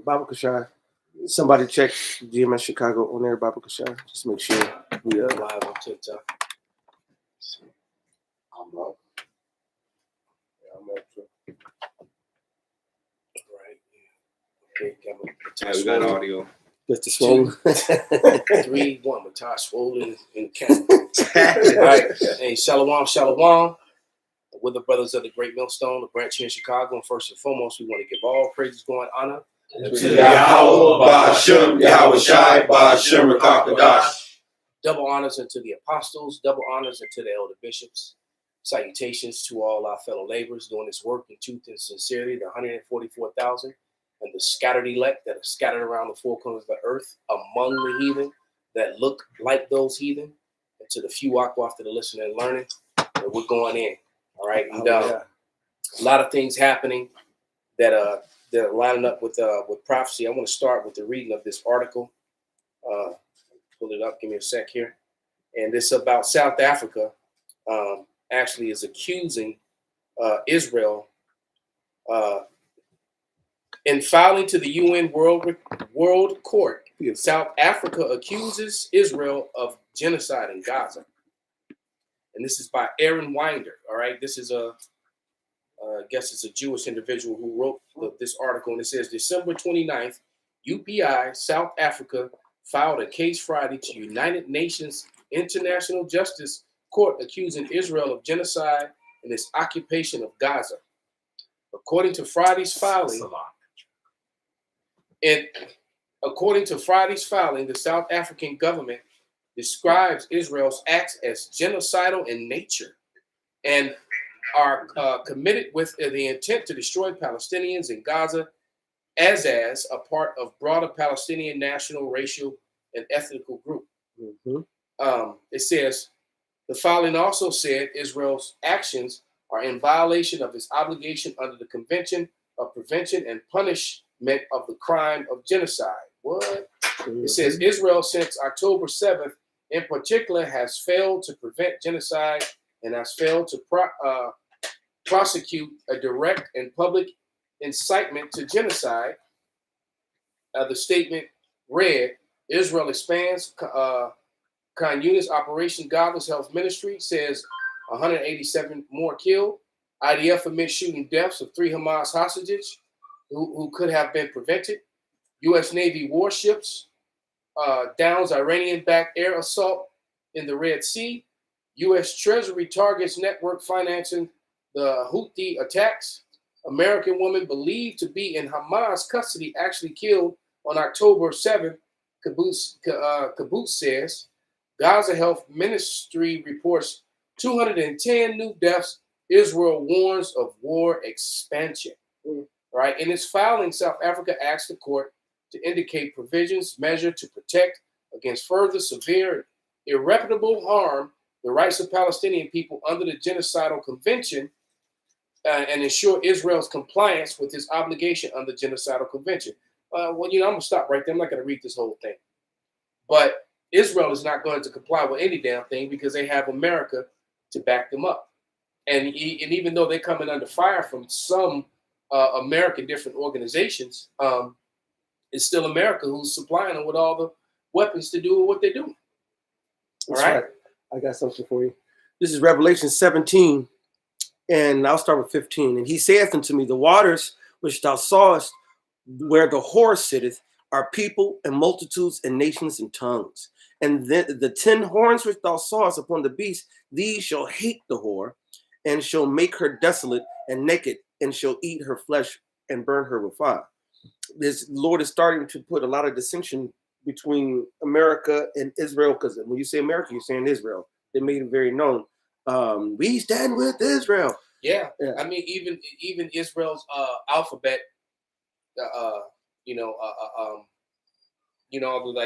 Baba Kashai. Somebody check GMS Chicago on there, Baba Kashai. Just make sure we live on TikTok. I'm up. Yeah, I'm up too. Right. Okay, we got audio. Just the swollen. 3-1. Matai swollen in camp. All right. Hey, Shalom. We're the brothers of the Great Millstone, the branch here in Chicago. And first and foremost, we want to give all praises, glory, and honor to Yahweh, Ba'ashem, Yahweh Shai, Ba'ashem, Rakakadash. Double honors unto the apostles, double honors unto the elder bishops. Salutations to all our fellow laborers doing this work in truth and sincerity, the 144,000 and the scattered elect that are scattered around the four corners of the earth among the heathen that look like those heathen, and to the few Akwa that are listening and learning, that we're going in. All right. And a lot of things happening that are lining up with prophecy. I want to start with the reading of this article. Pull it up. Give me a sec here. And this about South Africa. Actually is accusing Israel in filing to the UN World Court. South Africa accuses Israel of genocide in Gaza. And this is by Aaron Winder. All right. This is I guess it's a Jewish individual who wrote this article. And it says December 29th, UPI, South Africa, filed a case Friday to United Nations International Justice Court accusing Israel of genocide in its occupation of Gaza. According to Friday's filing, the South African government describes Israel's acts as genocidal in nature and are committed with the intent to destroy Palestinians in Gaza as a part of broader Palestinian national, racial, and ethnical group. Mm-hmm. It says, the filing also said Israel's actions are in violation of its obligation under the Convention of Prevention and Punishment of the Crime of Genocide. What? Mm-hmm. It says Israel since October 7th in particular has failed to prevent genocide and has failed to prosecute a direct and public incitement to genocide. The statement read, Israel expands Khan Yunis Operation Godless Health Ministry, says 187 more killed. IDF admits shooting deaths of 3 Hamas hostages who could have been prevented. U.S. Navy warships downs Iranian-backed air assault in the Red Sea. U.S. Treasury targets network financing the Houthi attacks. American woman believed to be in Hamas custody actually killed on October 7th, Kibbutz says. Gaza Health Ministry reports 210 new deaths. Israel warns of war expansion. Right? In its filing, South Africa asked the court to indicate provisions measured to protect against further severe, irreparable harm the rights of Palestinian people under the Genocidal Convention and ensure Israel's compliance with its obligation under the Genocidal Convention. I'm going to stop right there. I'm not going to read this whole thing. But Israel is not going to comply with any damn thing because they have America to back them up. And even though they're coming under fire from some American different organizations, it's still America who's supplying them with all the weapons to do what they're doing. All right? I got something for you. This is Revelation 17, and I'll start with 15. And he saith unto me, the waters which thou sawest where the whore sitteth are people and multitudes and nations and tongues. And the 10 horns which thou sawest upon the beast, these shall hate the whore, and shall make her desolate and naked, and shall eat her flesh and burn her with fire. This Lord is starting to put a lot of dissension between America and Israel, because when you say America, you're saying Israel. They made it very known. We stand with Israel. Yeah. I mean, even Israel's alphabet, like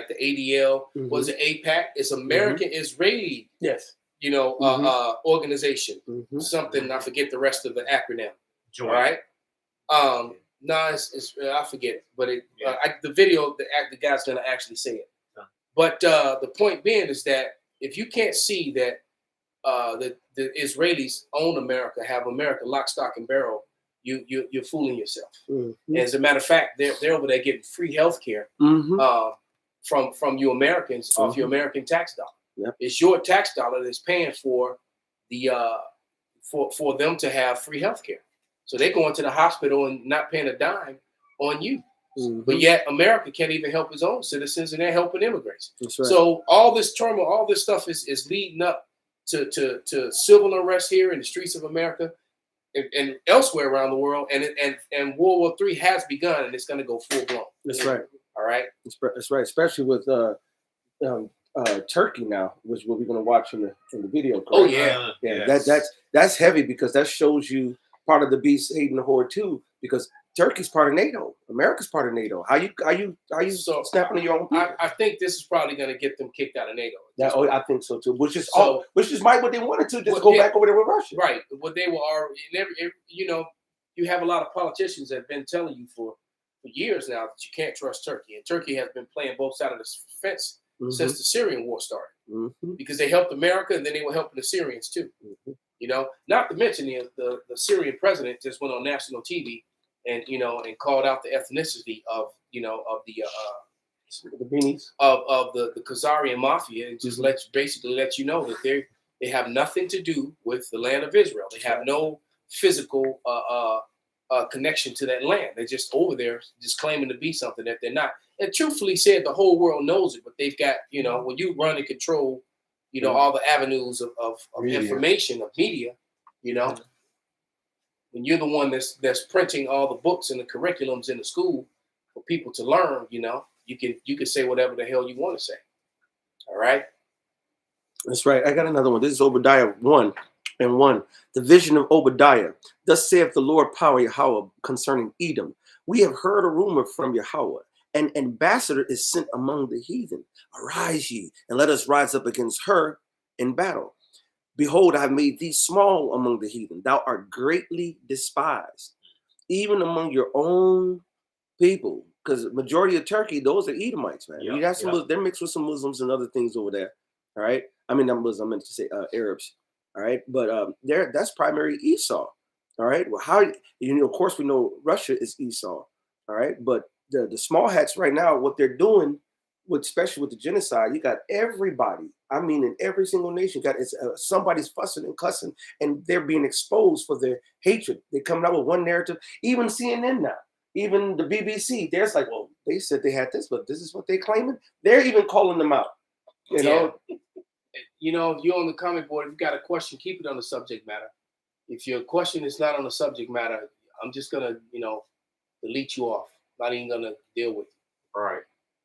the ADL, mm-hmm. was it APAC? It's American mm-hmm. Israeli. Yes. Organization. Mm-hmm. Something, I forget the rest of the acronym. All right. No, it's I forget, but the video, the guy's gonna actually say it. But the point being is that if you can't see that the Israelis own America, have America lock, stock, and barrel, you're fooling yourself. Mm-hmm. As a matter of fact, they're over there getting free health care from you Americans off your American tax dollar. Yep. It's your tax dollar that's paying for the for them to have free health care. So they're going to the hospital and not paying a dime on you. Mm-hmm. But yet America can't even help its own citizens, and they're helping immigrants. That's right. So all this turmoil, all this stuff is leading up to civil unrest here in the streets of America and elsewhere around the world. And World War III has begun, and it's going to go full blown. That's right. All right. That's right. Especially with Turkey now, which we're going to watch in the video. Oh correct? yeah. Yeah. That's heavy because that shows you part of the beast hating the horde too. Because Turkey's part of NATO. America's part of NATO. How you So, snapping to your own people? I think this is probably going to get them kicked out of NATO. I think so too. Which is might what they wanted to Well, go yeah. back over there with Russia. Right. What they were already, you have a lot of politicians that have been telling you for years now that you can't trust Turkey. And Turkey has been playing both sides of the fence since the Syrian war started. Mm-hmm. Because they helped America and then they were helping the Syrians too. Mm-hmm. Not to mention the Syrian president just went on national TV and called out the ethnicity of the beanies of the Khazarian mafia and just basically let you know that they have nothing to do with the land of Israel. They have no physical connection to that land. They're just over there just claiming to be something that they're not. And truthfully said, the whole world knows it, but they've got, when you run and control, all the avenues of information, of media, when you're the one that's printing all the books and the curriculums in the school for people to learn, you can say whatever the hell you want to say. All right. That's right. I got another one. This is Obadiah 1:1. The vision of Obadiah. Thus saith the Lord power Yahweh concerning Edom. We have heard a rumor from Yahweh. An ambassador is sent among the heathen. Arise ye, and let us rise up against her in battle. Behold, I have made thee small among the heathen. Thou art greatly despised, even among your own people. Because the majority of Turkey, those are Edomites, man. You got some, they're mixed with some Muslims and other things over there. All right. I mean, not Muslims, I meant to say Arabs. All right. But that's primary Esau. All right. Well, of course, we know Russia is Esau. All right. But the small hats right now, what they're doing, especially with the genocide, you got everybody. I mean, in every single nation, somebody's fussing and cussing, and they're being exposed for their hatred. They're coming out with one narrative. Even CNN now, even the BBC, there's like, well, they said they had this, but this is what they're claiming. They're even calling them out. You know, if you're on the comment board, if you got a question, keep it on the subject matter. If your question is not on the subject matter, I'm just gonna, delete you off. Not even gonna deal with you.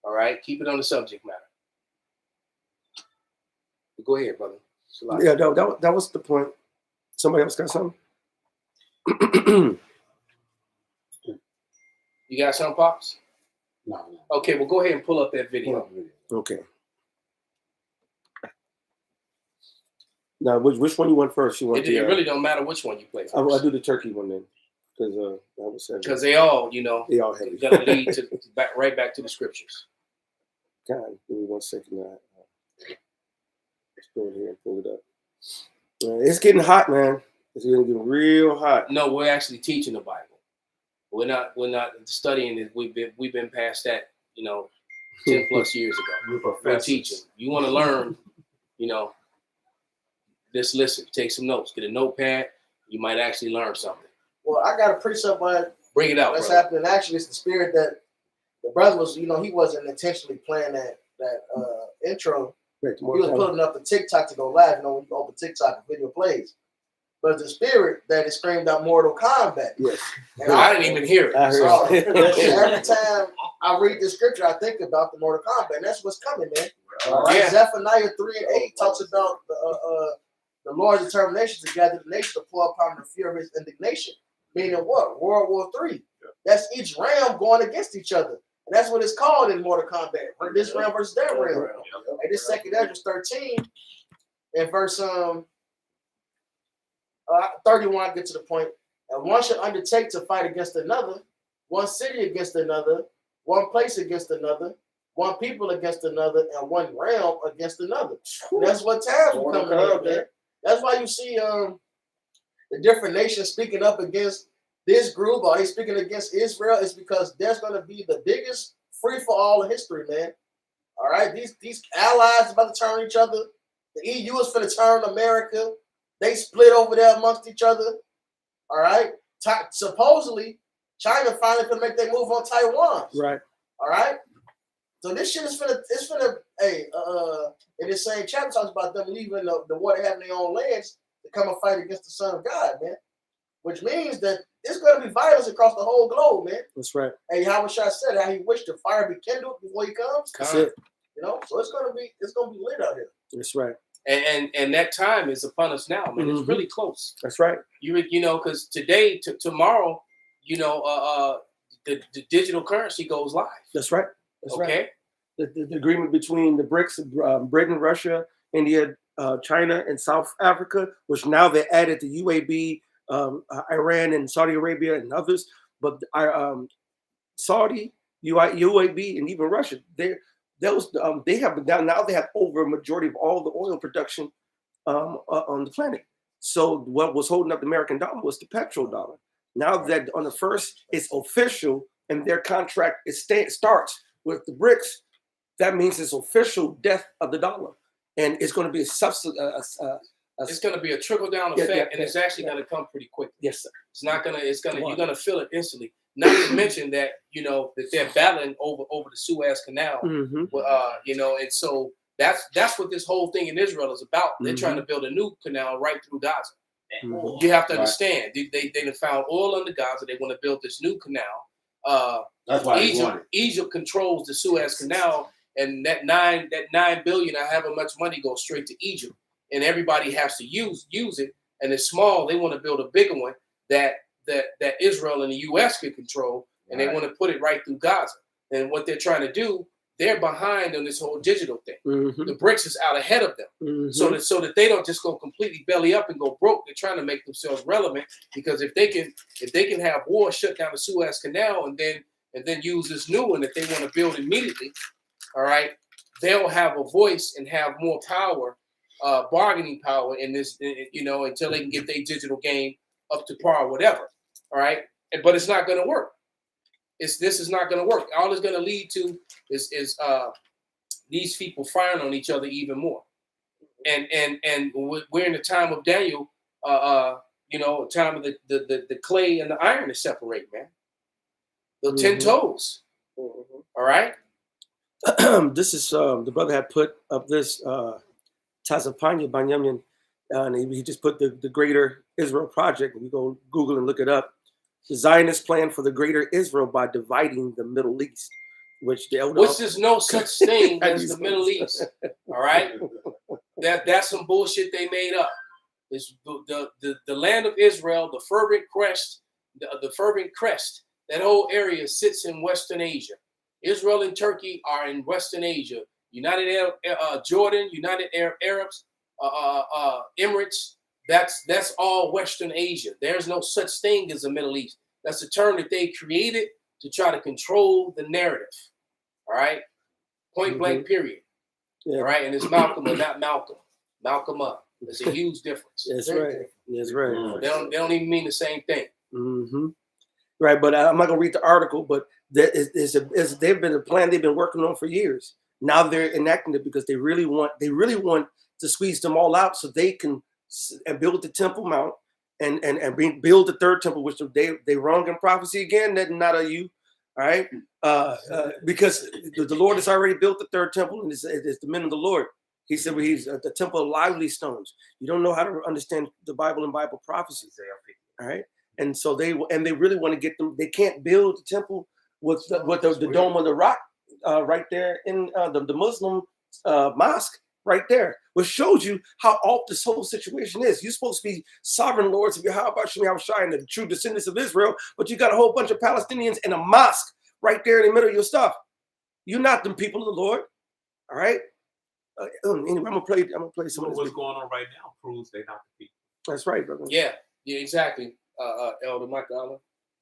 All right. Keep it on the subject matter. Go ahead, brother. Yeah, that was the point. Somebody else got something? You got something, Pops? No. Okay, well, go ahead and pull up that video. Okay. Now, which one you want first? You want It really don't matter which one you play first. I'll do the Turkey one then, because they all, they all heavy. gonna lead to right back to the scriptures. God, give me 1 second. Let's go in here and pull it up. It's getting hot, man. It's gonna get real hot. No, we're actually teaching the Bible. We're not studying it. We've been past that, 10 plus years ago. We're teaching. You want to learn, just listen, take some notes, get a notepad. You might actually learn something. Well, I got a precept on Bring it out. what's Brother. happening. Actually, it's the spirit that the brother was, he wasn't intentionally playing that intro. Right, He was putting up the TikTok to go live. When you open TikTok, the video plays. But the spirit that is screamed out Mortal Kombat. Yes. And I didn't even hear it. I So, heard every time I read the scripture, I think about the Mortal Kombat, and that's what's coming, man. All right. Yeah. Zephaniah 3:8 talks about the Lord's determination to gather the nation to pour upon the fury of his indignation. Meaning what? World War III. That's each realm going against each other. And that's what it's called in Mortal Kombat. This realm versus that realm. And this 2 Ezra 13 and verse 31, I get to the point. And one should undertake to fight against another, one city against another, one place against another, one people against another, and one realm against another. And that's what times we're coming up, man. That's why you see the different nations speaking up against this group, or he's speaking against Israel, is because there's going to be the biggest free for all in history, man. All right, these allies about to turn on each other. The EU is going to turn on America. They split over there amongst each other. All right, supposedly China finally going to make their move on Taiwan. Right. All right. So this shit is finna, hey, in this same chapter talks about them leaving the war they have in their own lands to come and fight against the Son of God, man. Which means that there's gonna be violence across the whole globe, man. That's right. Hey, how Shah said how he wished the fire be kindled before he comes. That's it. You know, so it's gonna be lit out here. That's right. And that time is upon us now, man. It's really close. That's right. You know, because today to tomorrow, you know, the digital currency goes live. That's right. That's okay. Right. The agreement between the BRICS, Britain, Russia, India, China, and South Africa, which now they added the UAB, Iran, and Saudi Arabia, and others. But Saudi, UAB, and even Russia, they have now they have over a majority of all the oil production on the planet. So what was holding up the American dollar was the petrodollar. Now that on the first, it's official, and their contract starts with the BRICS. That means it's official death of the dollar, and it's going to be a substance. It's going to be a trickle down effect, and it's actually going to come pretty quickly. Yes, sir. It's not going to. It's going to. You're going to feel it instantly. Not to mention that that they're battling over the Suez Canal. You know, and so that's what this whole thing in Israel is about. They're trying to build a new canal right through Gaza. You have to understand. They found oil under Gaza. They want to build this new canal. That's why Egypt controls the Suez Canal, and that $9 billion, however much money, goes straight to Egypt, and everybody has to use it. And it's small. They want to build a bigger one that Israel and the U.S. can control, and they want to put it right through Gaza. And what they're trying to do, they're behind on this whole digital thing. The BRICS is out ahead of them, so that they don't just go completely belly up and go broke. They're trying to make themselves relevant, because if they can have war, shut down the Suez Canal, and then use this new one that they want to build immediately, all right, they'll have a voice and have more power, bargaining power in this, until they can get their digital game up to par or whatever, all right. But it's not going to work. This is not going to work. All it's going to lead to is these people firing on each other even more. And we're in the time of Daniel, time of the clay and the iron is separate, man. The 10 toes. All right. This is the brother had put up this Tazapanya Banyamyan, and he just put the Greater Israel Project. We go Google and look it up. The Zionist plan for the Greater Israel by dividing the Middle East, which is no such thing as the Middle East. All right, that's some bullshit they made up. It's the land of Israel, the fervent crest, the fervent crest. That whole area sits in Western Asia. Israel and Turkey are in Western Asia. Jordan, United Arab Emirates. That's all Western Asia. There's no such thing as the Middle East. That's a term that they created to try to control the narrative. All right, point blank, period. Yeah. All right, and it's Malcolm and not Malcolm. Malcolm up. There's a huge difference. That's right. That's right. They don't even mean the same thing. Right, but I'm not gonna read the article. But they've been a plan they've been working on for years. Now they're enacting it because they really want to squeeze them all out so they can build the Temple Mount and build the third temple, which they wrong in prophecy again. That's not a you, all right? Because the Lord has already built the third temple, and it's the men of the Lord. He said he's the temple of lively stones. You don't know how to understand the Bible and Bible prophecies, all right? And so they really want to get them. They can't build the temple with the dome of the rock right there in the Muslim mosque. Right there, which shows you how off this whole situation is. You're supposed to be sovereign lords of Yahweh and the true descendants of Israel, but you got a whole bunch of Palestinians in a mosque right there in the middle of your stuff. You're not the people of the Lord, all right? Anyway, I'm gonna play some of this. What's going on right now proves they're not the people. That's right, brother. Yeah, exactly, Elder Michael Allen.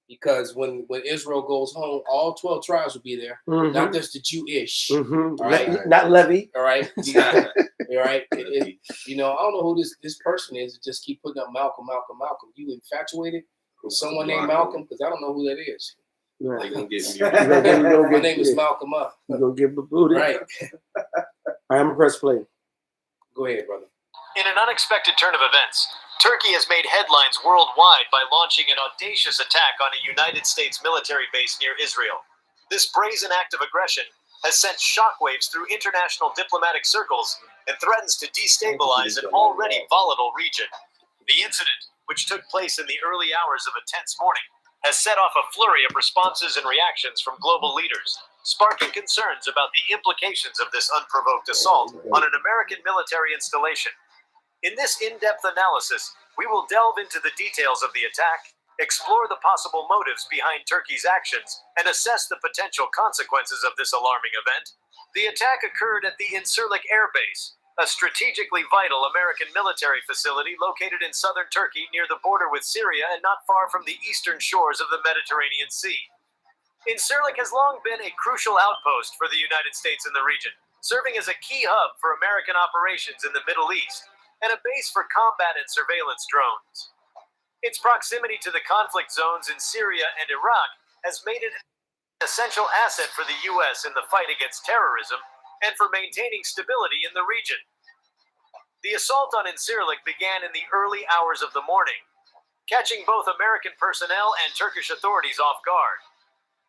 Because when Israel goes home, all 12 tribes will be there, not just the Jewish. All right, not Levy. All right, all right. I don't know who this person is. Just keep putting up Malcolm. You infatuated? Someone named Malcolm, because I don't know who that is. They Right. gonna get You me. gonna My get- name is Malcolm Up. You gonna get booted? Right. I'm gonna press play. Go ahead, brother. In an unexpected turn of events, Turkey has made headlines worldwide by launching an audacious attack on a United States military base near Israel. This brazen act of aggression has sent shockwaves through international diplomatic circles and threatens to destabilize an already volatile region. The incident, which took place in the early hours of a tense morning, has set off a flurry of responses and reactions from global leaders, sparking concerns about the implications of this unprovoked assault on an American military installation. In this in-depth analysis, we will delve into the details of the attack, explore the possible motives behind Turkey's actions, and assess the potential consequences of this alarming event. The attack occurred at the Incirlik Air Base, a strategically vital American military facility located in southern Turkey near the border with Syria and not far from the eastern shores of the Mediterranean Sea. Incirlik has long been a crucial outpost for the United States in the region, serving as a key hub for American operations in the Middle East and a base for combat and surveillance drones. Its proximity to the conflict zones in Syria and Iraq has made it an essential asset for the U.S. in the fight against terrorism and for maintaining stability in the region. The assault on Incirlik began in the early hours of the morning, catching both American personnel and Turkish authorities off guard.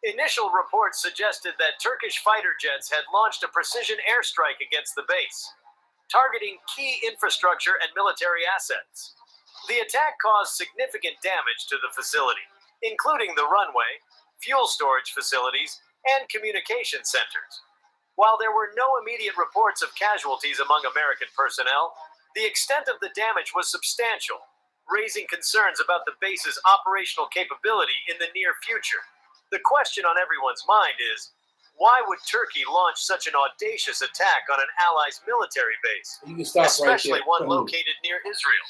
Initial reports suggested that Turkish fighter jets had launched a precision airstrike against the base, targeting key infrastructure and military assets. The attack caused significant damage to the facility, including the runway, fuel storage facilities, and communication centers. While there were no immediate reports of casualties among American personnel, the extent of the damage was substantial, raising concerns about the base's operational capability in the near future. The question on everyone's mind is, why would Turkey launch such an audacious attack on an ally's military base, You can stop especially right there. one located near Israel?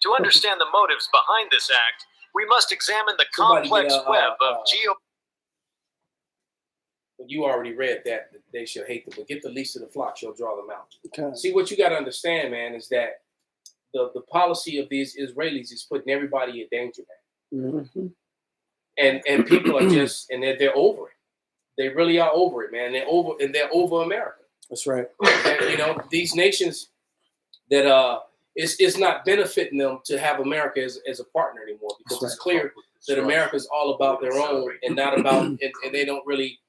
To understand the motives behind this act, we must examine the Somebody complex get a, web of You already read that they shall hate them, but get the least of the flock shall draw them out. Okay. See, what you got to understand, man, is that the policy of these Israelis is putting everybody in danger, man. Mm-hmm. And people are just, and they're over it. They really are over it, man. They're over America. That's right. And, you know, these nations that it's not benefiting them to have America as a partner anymore, because it's clear that America is all about their own and not about, and they don't really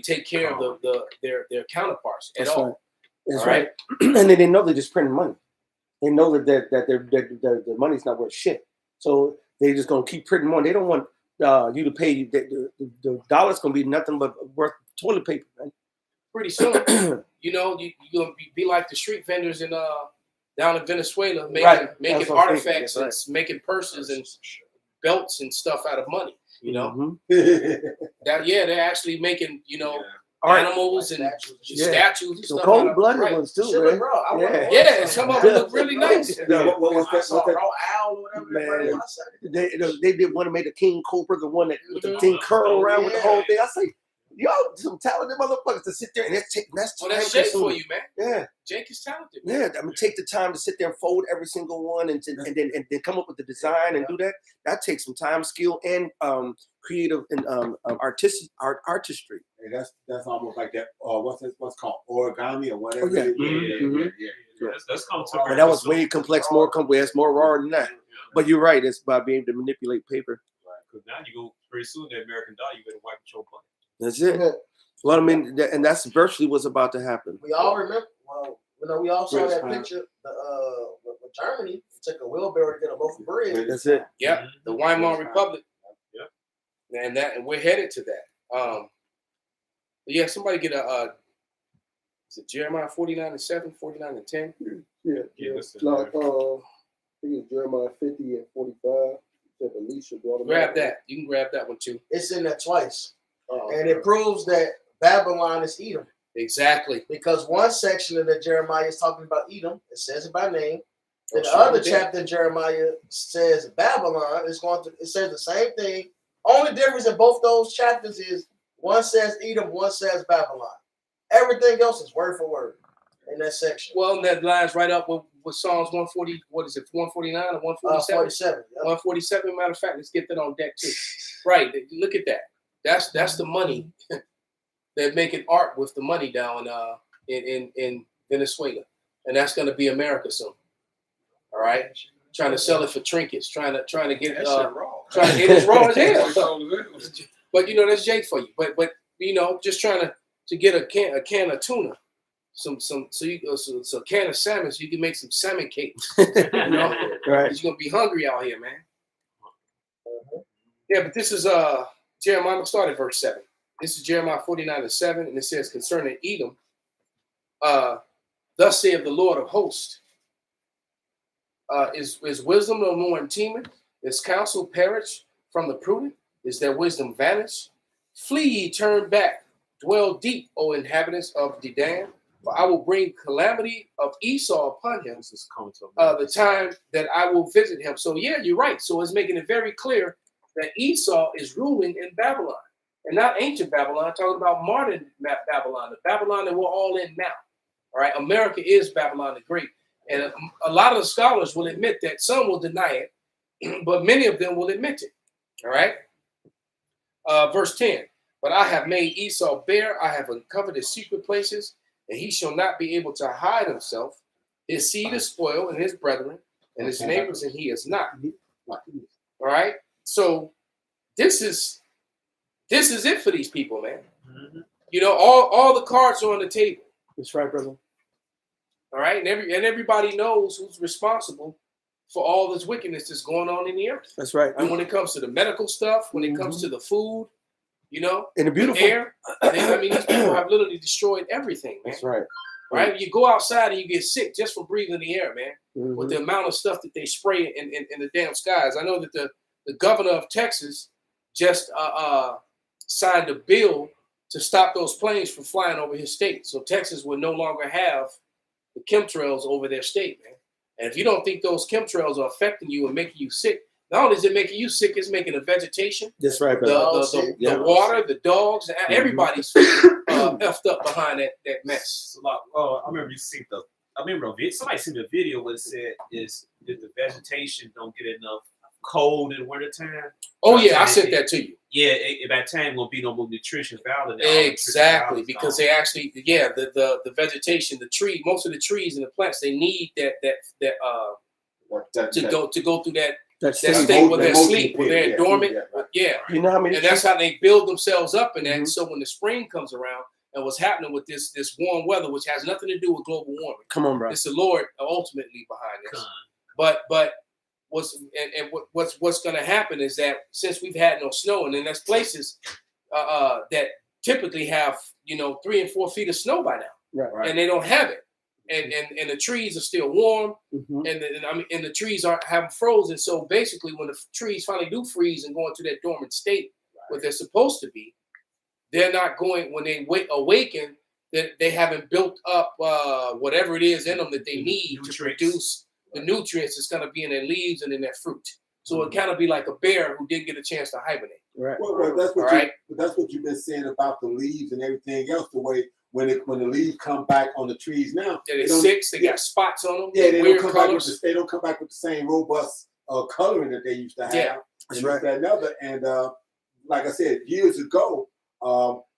take care of their counterparts at That's all. right. That's All right. And then they know they're just printing money. They know that their money's not worth shit. So they're just gonna keep printing money. They don't want you to pay. The dollar's gonna be nothing but worth toilet paper, man. Pretty soon, you know, you're gonna be like the street vendors in down in Venezuela, making Right. That's making what I'm thinking. artifacts That's and making purses and belts and stuff out of money. You know, Mhm. they're actually making, you know, Art. animals and Yeah. statues and Some stuff. cold-blooded right. ones too, Shit, man. bro, I would've Yeah. wanted Yeah, some. some of them look really nice. Yeah. What I saw that? raw owl or whatever. Man. Man. I said, They did one that made the king cobra, the one that with the Mhm. thing curl around with the Yeah. whole thing. I say, yo, some talented motherfuckers to sit there and that's Well, time that's Jake for consuming. you, man. Yeah. Jake is talented. Man. Yeah, I mean, take the time to sit there and fold every single one, and then come up with the design and do that. That takes some time, skill, and creative and artistry. Hey, that's almost like that. What's called origami or whatever. Oh, yeah. it is. Mhm. yeah. Let's come to But that was way complex, more complex, more raw than that. But you're right; it's by being able to manipulate paper. Because now you go pretty soon that American dollar, you better wipe your butt. That's it. Well, I mean, and that's virtually what's about to happen. we all remember. Well, you know, we all saw British that pound. picture. With Germany took a wheelbarrow to get a loaf of bread. That's it. Yeah, the Weimar British Republic. Yep. And we're headed to that. Yeah, somebody get is it Jeremiah 49:7, 49:10? Yeah. Yeah, listen, I think it's Jeremiah 50 and 45. That Elisha brought them Grab out. that. You can grab that one too. It's in there twice, and it proves that Babylon is Edom. Exactly. Because one section of the Jeremiah is talking about Edom. It says it by name. Then the sure other it did. chapter in Jeremiah says Babylon is going to. It says the same thing. Only difference in both those chapters is one says Edom, one says Babylon. Everything else is word for word. in that section. Well, and that lines right up with Psalms 140. What is it? 149 or 147? 47. Yep. 147. Matter of fact, let's get that on deck too. Right. Look at that. That's the money. They're making art with the money down in Venezuela, and that's going to be America soon. All right. Trying to sell it for trinkets. Trying to get That shit raw. trying to get it raw as hell. But you know that's Jake for you. But you know, just trying to get a can of tuna, some can of salmon, so you can make some salmon cakes. You know, Right. you're gonna be hungry out here, man. Yeah, but this is Jeremiah. I'm gonna start at verse 7. This is Jeremiah 49:7, and it says concerning Edom, thus saith the Lord of hosts, is wisdom no more in Teman? Is counsel perished from the prudent? Is their wisdom vanished? Flee ye, turn back, dwell deep, O inhabitants of Dedan, for I will bring calamity of Esau upon him, the time that I will visit him. So yeah, you're right. So it's making it very clear that Esau is ruling in Babylon, and not ancient Babylon. I'm talking about modern Babylon, the Babylon that we're all in now. All right, America is Babylon the Great, and a lot of the scholars will admit that. Some will deny it, but many of them will admit it. All right. Verse 10, but I have made Esau bare, I have uncovered his secret places, and he shall not be able to hide himself. His seed is spoiled, and his brethren, and his neighbors, and he is not. All right, so this is it for these people, man. You know, all the cards are on the table. That's right, brother. All right, and everybody knows who's responsible for all this wickedness that's going on in the earth. That's right. And when it comes to the medical stuff, when it comes to the food, you know, And the beautiful air, I mean, these people have literally destroyed everything, man. That's right. Right? You go outside and you get sick just from breathing the air, man, Mhm. with the amount of stuff that they spray in the damn skies. I know that the governor of Texas just signed a bill to stop those planes from flying over his state. So Texas will no longer have the chemtrails over their state, man. And if you don't think those chemtrails are affecting you and making you sick, not only is it making you sick, it's making the vegetation, That's right, brother. the water, the dogs, everybody's effed up behind that mess. It's a lot. I remember somebody seen the video where it said is if the vegetation don't get enough cold in the wintertime. Oh yeah, I sent that to you. Yeah, at that time won't be no more nutrition value. Exactly, because they actually, the vegetation, the tree, most of the trees and the plants, they need that to go through that state where they're asleep, where they're dormant. Yeah, You know how many? and that's how they build themselves up in that. So when the spring comes around, and what's happening with this warm weather, which has nothing to do with global warming, Come on, bro. it's the Lord ultimately behind this. But what's going to happen is that since we've had no snow, and then there's places that typically have 3 and 4 feet of snow by now, Right. and they don't have it, and the trees are still warm, Mhm. and the trees haven't frozen. So basically, when the trees finally do freeze and go into that dormant state where they're supposed to be, they're not going. When they awaken, they haven't built up whatever it is in them that they need to produce the nutrients that's going to be in their leaves and in their fruit. So it kind of be like a bear who didn't get a chance to hibernate. Right. Well, that's what All right. that's what you've been saying about the leaves and everything else. The way when the leaves come back on the trees now, They're don't- 6. They got spots on them. yeah, they weird don't come back colors. with they don't come back with the same robust coloring that they used to have. Yeah, that's and right. this, that, and other. And like I said, years ago,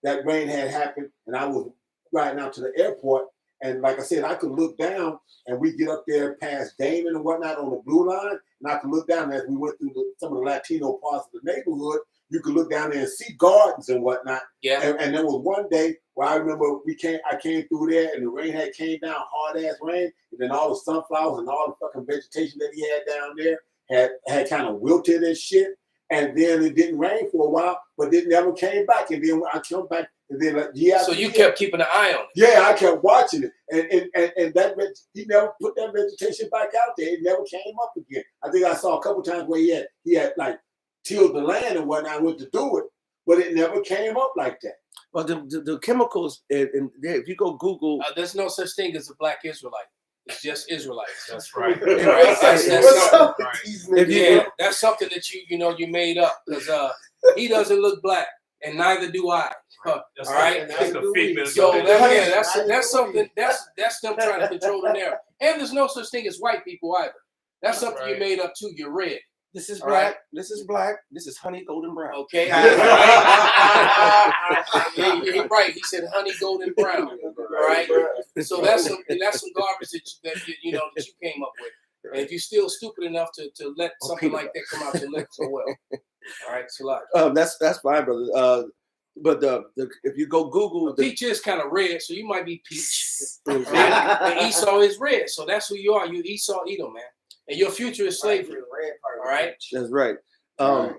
that rain had happened, and I was riding out to the airport. And like I said, I could look down, and we get up there past Damon and whatnot on the blue line, and I could look down as we went through some of the Latino parts of the neighborhood. You could look down there and see gardens and whatnot. Yeah. And there was one day where I remember I came through there, and the rain had came down, hard ass rain, and then all the sunflowers and all the fucking vegetation that he had down there had kind of wilted and shit. And then it didn't rain for a while, but it never came back. And then when I come back, and then So you kept keeping an eye on it. yeah, I kept watching it, and that he never put that vegetation back out there. It never came up again. I think I saw a couple times where he had like tilled the land and whatnot, went to do it, but it never came up like that. Well, the chemicals, and if you go Google, There's no such thing as a black Israelite. It's just Israelites. That's right. Right? That's What's something, up with these niggas? If you- yeah, that's something that you made up because he doesn't look black and neither do I. That's All right. That's the figment. So of that's something that's them trying to control the narrative. And there's no such thing as white people either. That's something you made up too. You're red. This is All black. right. This is black. This is honey golden brown. Okay. You're right. He said honey golden brown. All right. So that's some garbage that you came up with. And if you're still stupid enough to let something like that come out your lips, so well. All right, so like That's fine, brother. But if you go Google, peach is kind of red, so you might be peach. And Esau is red, so that's who you are. You Esau Edom, man. And your future is slavery. All right. That's right. But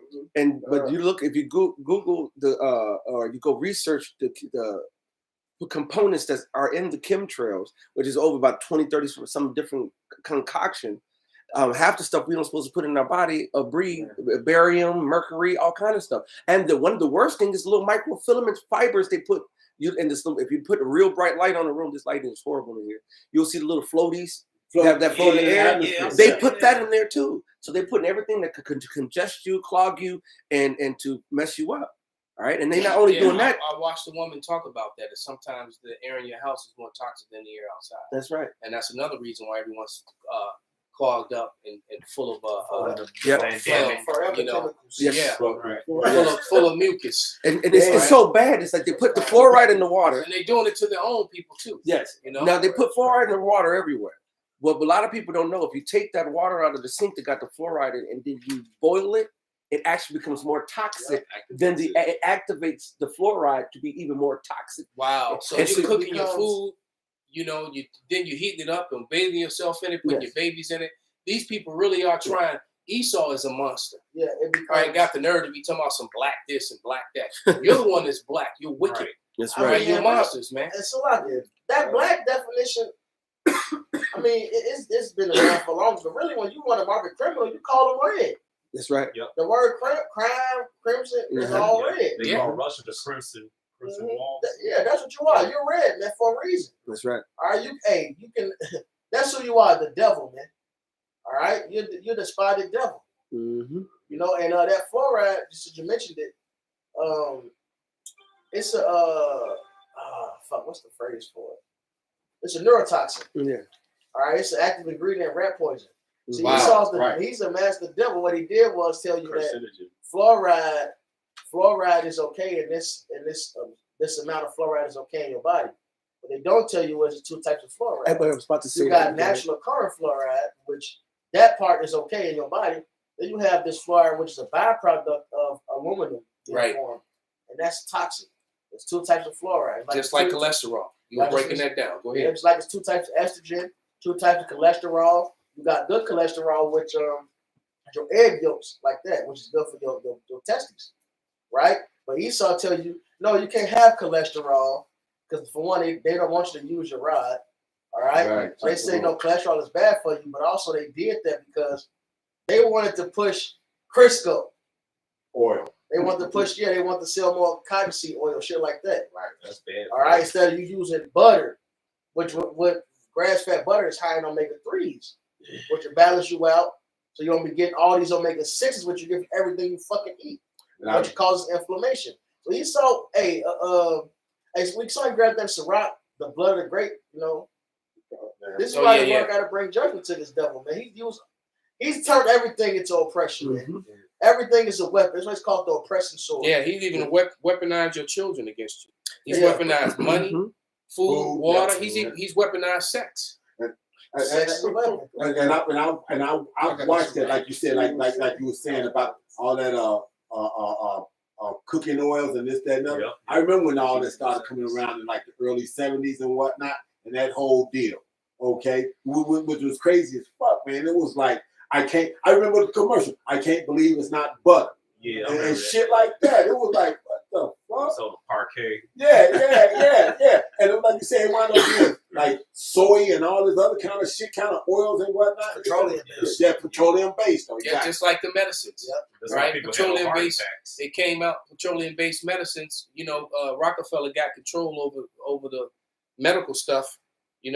you look, if you Google or you go research the components that are in the chemtrails, which is over about 20, 30 from some different concoction. Half the stuff we don't supposed to put in our body breathe, barium, mercury, all kind of stuff. And one of the worst things is little microfilament fibers they put you in this little. If you put a real bright light on the room, this lighting is horrible in here. You'll see the little floaties that float in the air. They put that in there too. So they put in everything that could congest you, clog you, and to mess you up. All right, and they not only doing that. I watched a woman talk about that. That sometimes the air in your house is more toxic than the air outside. That's right. And that's another reason why everyone's clogged up and full of full of mucus. And it's so bad. It's like they put the fluoride in the water, and they're doing it to their own people too. Yes, Now they put fluoride in the water everywhere. What a lot of people don't know, if you take that water out of the sink that got the fluoride in, and then you boil it, it actually becomes more toxic. Then it activates the fluoride to be even more toxic. Wow! So you're cooking your food. Then you heating it up and bathing yourself in it, putting your babies in it. These people really are trying. Esau is a monster. Yeah, I ain't got the nerve to be talking about some black this and black that. You're the one that's black. You're wicked. Right. That's right. right. You're monsters, man. And so that black definition, I mean, it's been around for long. But really, when you want to mark a criminal, you call them red. That's right. Yep. The word crime, crimson is all red. They call Russia the crimson wall. Yeah, that's what you are. You're red, man, for a reason. That's right. All right, you can. That's who you are, the devil, man. All right, you're the spotted devil. Mm-hmm. And that fluoride, just as you mentioned it, it's a what's the phrase for it? It's a neurotoxin. Yeah. All right, it's an active ingredient in rat poison. See, Wow. He's a master devil. What he did was tell you that fluoride is okay, and this amount of fluoride is okay in your body. What they don't tell you is the two types of fluoride. I was about to say you got natural occurring fluoride, which that part is okay in your body. Then you have this fluoride, which is a byproduct of aluminum form, and that's toxic. There's two types of fluoride. Just like cholesterol. You're breaking that down. Go ahead. It's like it's two types of estrogen, two types of cholesterol. You got good cholesterol, which your egg yolks like that, which is good for your testes, right? But Esau tell you, no, you can't have cholesterol because for one, they don't want you to use your rod, all right? So they say no, cholesterol is bad for you, but also they did that because they wanted to push Crisco oil. They want to push, they want to sell more cottonseed oil, shit like that. Right, that's bad. All right, instead of you using butter, which with grass-fed butter is high in omega-3s, which will balance you out, so you don't be getting all these omega-6s, which you get from everything you fucking eat, which causes inflammation. So he saw, we saw him grab that Ciroc, the blood of the grape, This is why the Lord got to bring judgment to this devil, man. He's turned everything into oppression, man. Mm-hmm. Everything is a weapon. That's why it's called the oppressing sword. Yeah, he's even weaponized your children against you. He's weaponized money, food, water. He's weaponized sex. Sex is a weapon. And I watched it, like you said, like you were saying about all that cooking oils and this, that, and other. Yep. I remember when all that started coming around in like the early 70s and whatnot, and that whole deal. Okay, which was crazy as fuck, man. It was like I remember the commercial. I can't believe it's not butter. Yeah, and shit like that. It was like, what the fuck? So the parquet. Yeah. And it was like you say, it wound up being like soy and all this other kind of shit, kind of oils and whatnot. Petroleum-based. Yeah, petroleum-based. Yeah, just like the medicines. Yep. Right? Petroleum-based. It came out, petroleum-based medicines. Rockefeller got control over the medical stuff. And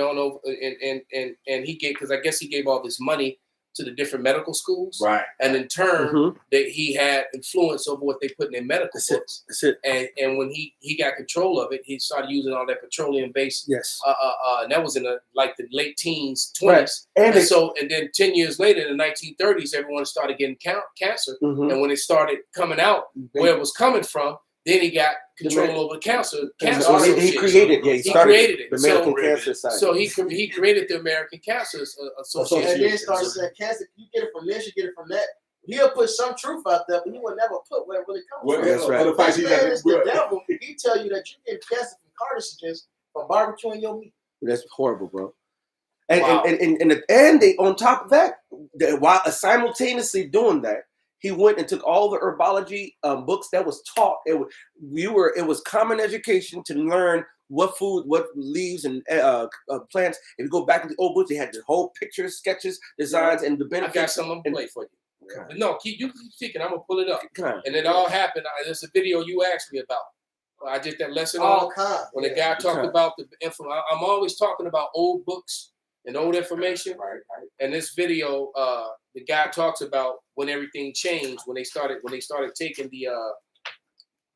he gave, because I guess he gave all this money to the different medical schools, Right. and in turn, Mhm. that he had influence over what they put in their medical That's it. books. That's it. And when he got control of it, he started using all that petroleum based. Yes. And that was in the late teens, 20s. Right. And And then 10 years later, in the 1930s, everyone started getting cancer. Mhm. And when it started coming out where it was coming from, then he got control over the cancer. So he association. created. Yeah, he He started created it. the American So- Cancer Society. So he created the American Cancer Association. And then started saying, cancer, you get it from this, you get it from that. He'll put some truth out there, but he will never put where it really comes Well, from. That's right. The fact This he man got is the devil. He tell you that you get cancer from carcinogens from barbecuing your meat. That's horrible, bro. And Wow. and they on top of that, while simultaneously doing that, he went and took all the herbology books that was taught. It was common education to learn what food, what leaves and plants. If you go back to the old books, they had the whole pictures, sketches, designs, and the I benefits. got something to play for you. Okay. But no, keep speaking. I'm gonna pull it up. Come on. And it all happened. There's a video you asked me about. I did that lesson All on kinds. when the guy talked Okay. about the info. I'm always talking about old books and old information. Right. And this video, the guy talks about when everything changed when they started taking the.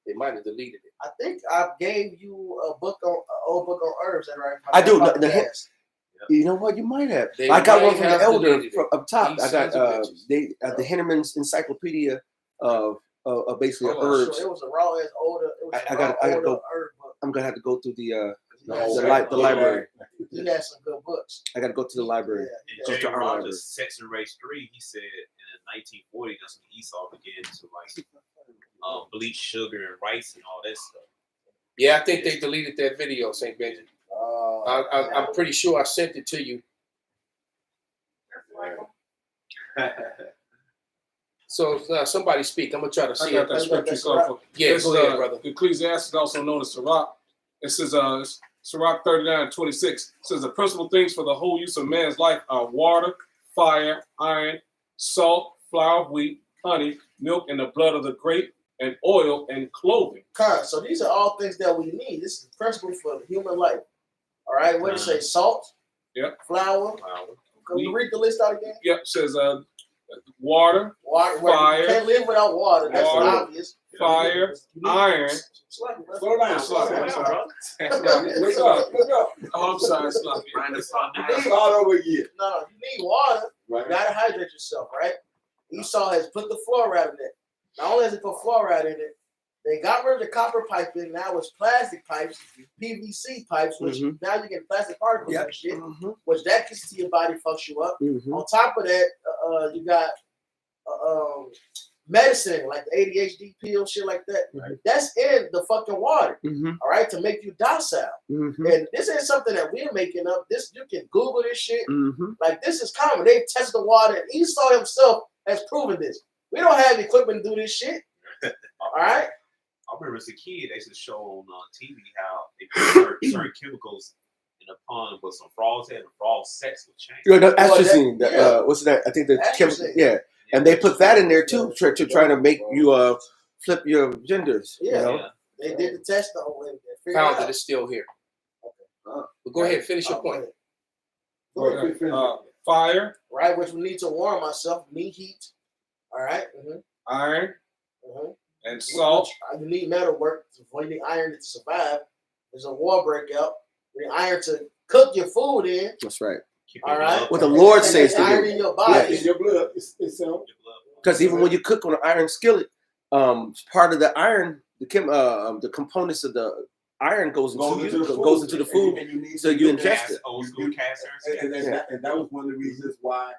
They might have deleted it. I think I gave you a book on an old book on herbs, that right? I do. About The- gas. You know what? You might have. They I got might one from the have elder deleted it. from up top. These I got sons of bitches. the Henneman's Encyclopedia of basically Hold on, herbs. So it was a raw as older. It was I a gotta raw older go. herb book. I'm gonna have to go through the The library. He had some good books. I gotta go to the library. In Go to Jerry our library. Rogers' Sex and Race 3, he said in the 1940s, that's when Esau began to bleach sugar and rice and all that stuff. Yeah, I think they deleted that video, St. Benjamin. I'm pretty sure I sent it to you. So somebody speak. I'm gonna try to I see got it. that scripture That's called for. Yeah, It's, go ahead, brother. Ecclesiastes, also known as Sirach. It says, Sirach 39:26 says the principal things for the whole use of man's life are water, fire, iron, salt, flour of wheat, honey, milk, and the blood of the grape, and oil and clothing. So these are all things that we need. This is the principle for human life. All right, what did it say? Salt, flour. Can we read the list out again? Yep, it says water, Water. Fire. You can't live without water. That's Water. obvious. fire, iron. Slow down. Slow down. Look up. Oh, I'm sorry, Sloppy. Start over again. No, you need water. You Right. gotta hydrate yourself, right? Esau has put the fluoride in it. Not only has he put fluoride in it, they got rid of the copper piping. Now it's plastic pipes, PVC pipes, which Mhm. now you get plastic particles Yep. and shit, Mhm. which that gets to your body, fucks you up. Mhm. On top of that, you got medicine like the ADHD pill, shit like that. Right. That's in the fucking water, Mhm. all right, to make you docile. Mhm. And this ain't something that we're making up. This you can Google this shit. Mhm. Like this is common. They tested the water, and Esau himself has proven this. We don't have equipment to do this shit. All right. I remember as a kid, they used to show on TV how they put certain chemicals in a pond with some frogs in, and the frog sex would change. You know, the Well, atrazine. that- the, yeah. what's that? I think the chemical. Atrazine. Yeah, and they put that in there too to try to make you flip your genders. Yeah. You know? Yeah. They did the test on and figured Found it that out. it's still here. Uh, But go ahead, finish your point. Fire, Right, which we need to warm ourselves. Need heat. All right? iron, Mhm. and salt. You need metal work. You need iron to survive. There's a war breakout. You need iron to cook your food in. That's right. Keep All it right. up. What the Lord And says there's to iron do. in your body. In your blood. It's Because even when you cook on an iron skillet, part of the iron, the components of the iron goes into the food, and you need so to you do ingest that. it. Old school cast iron. And that was one of the reasons why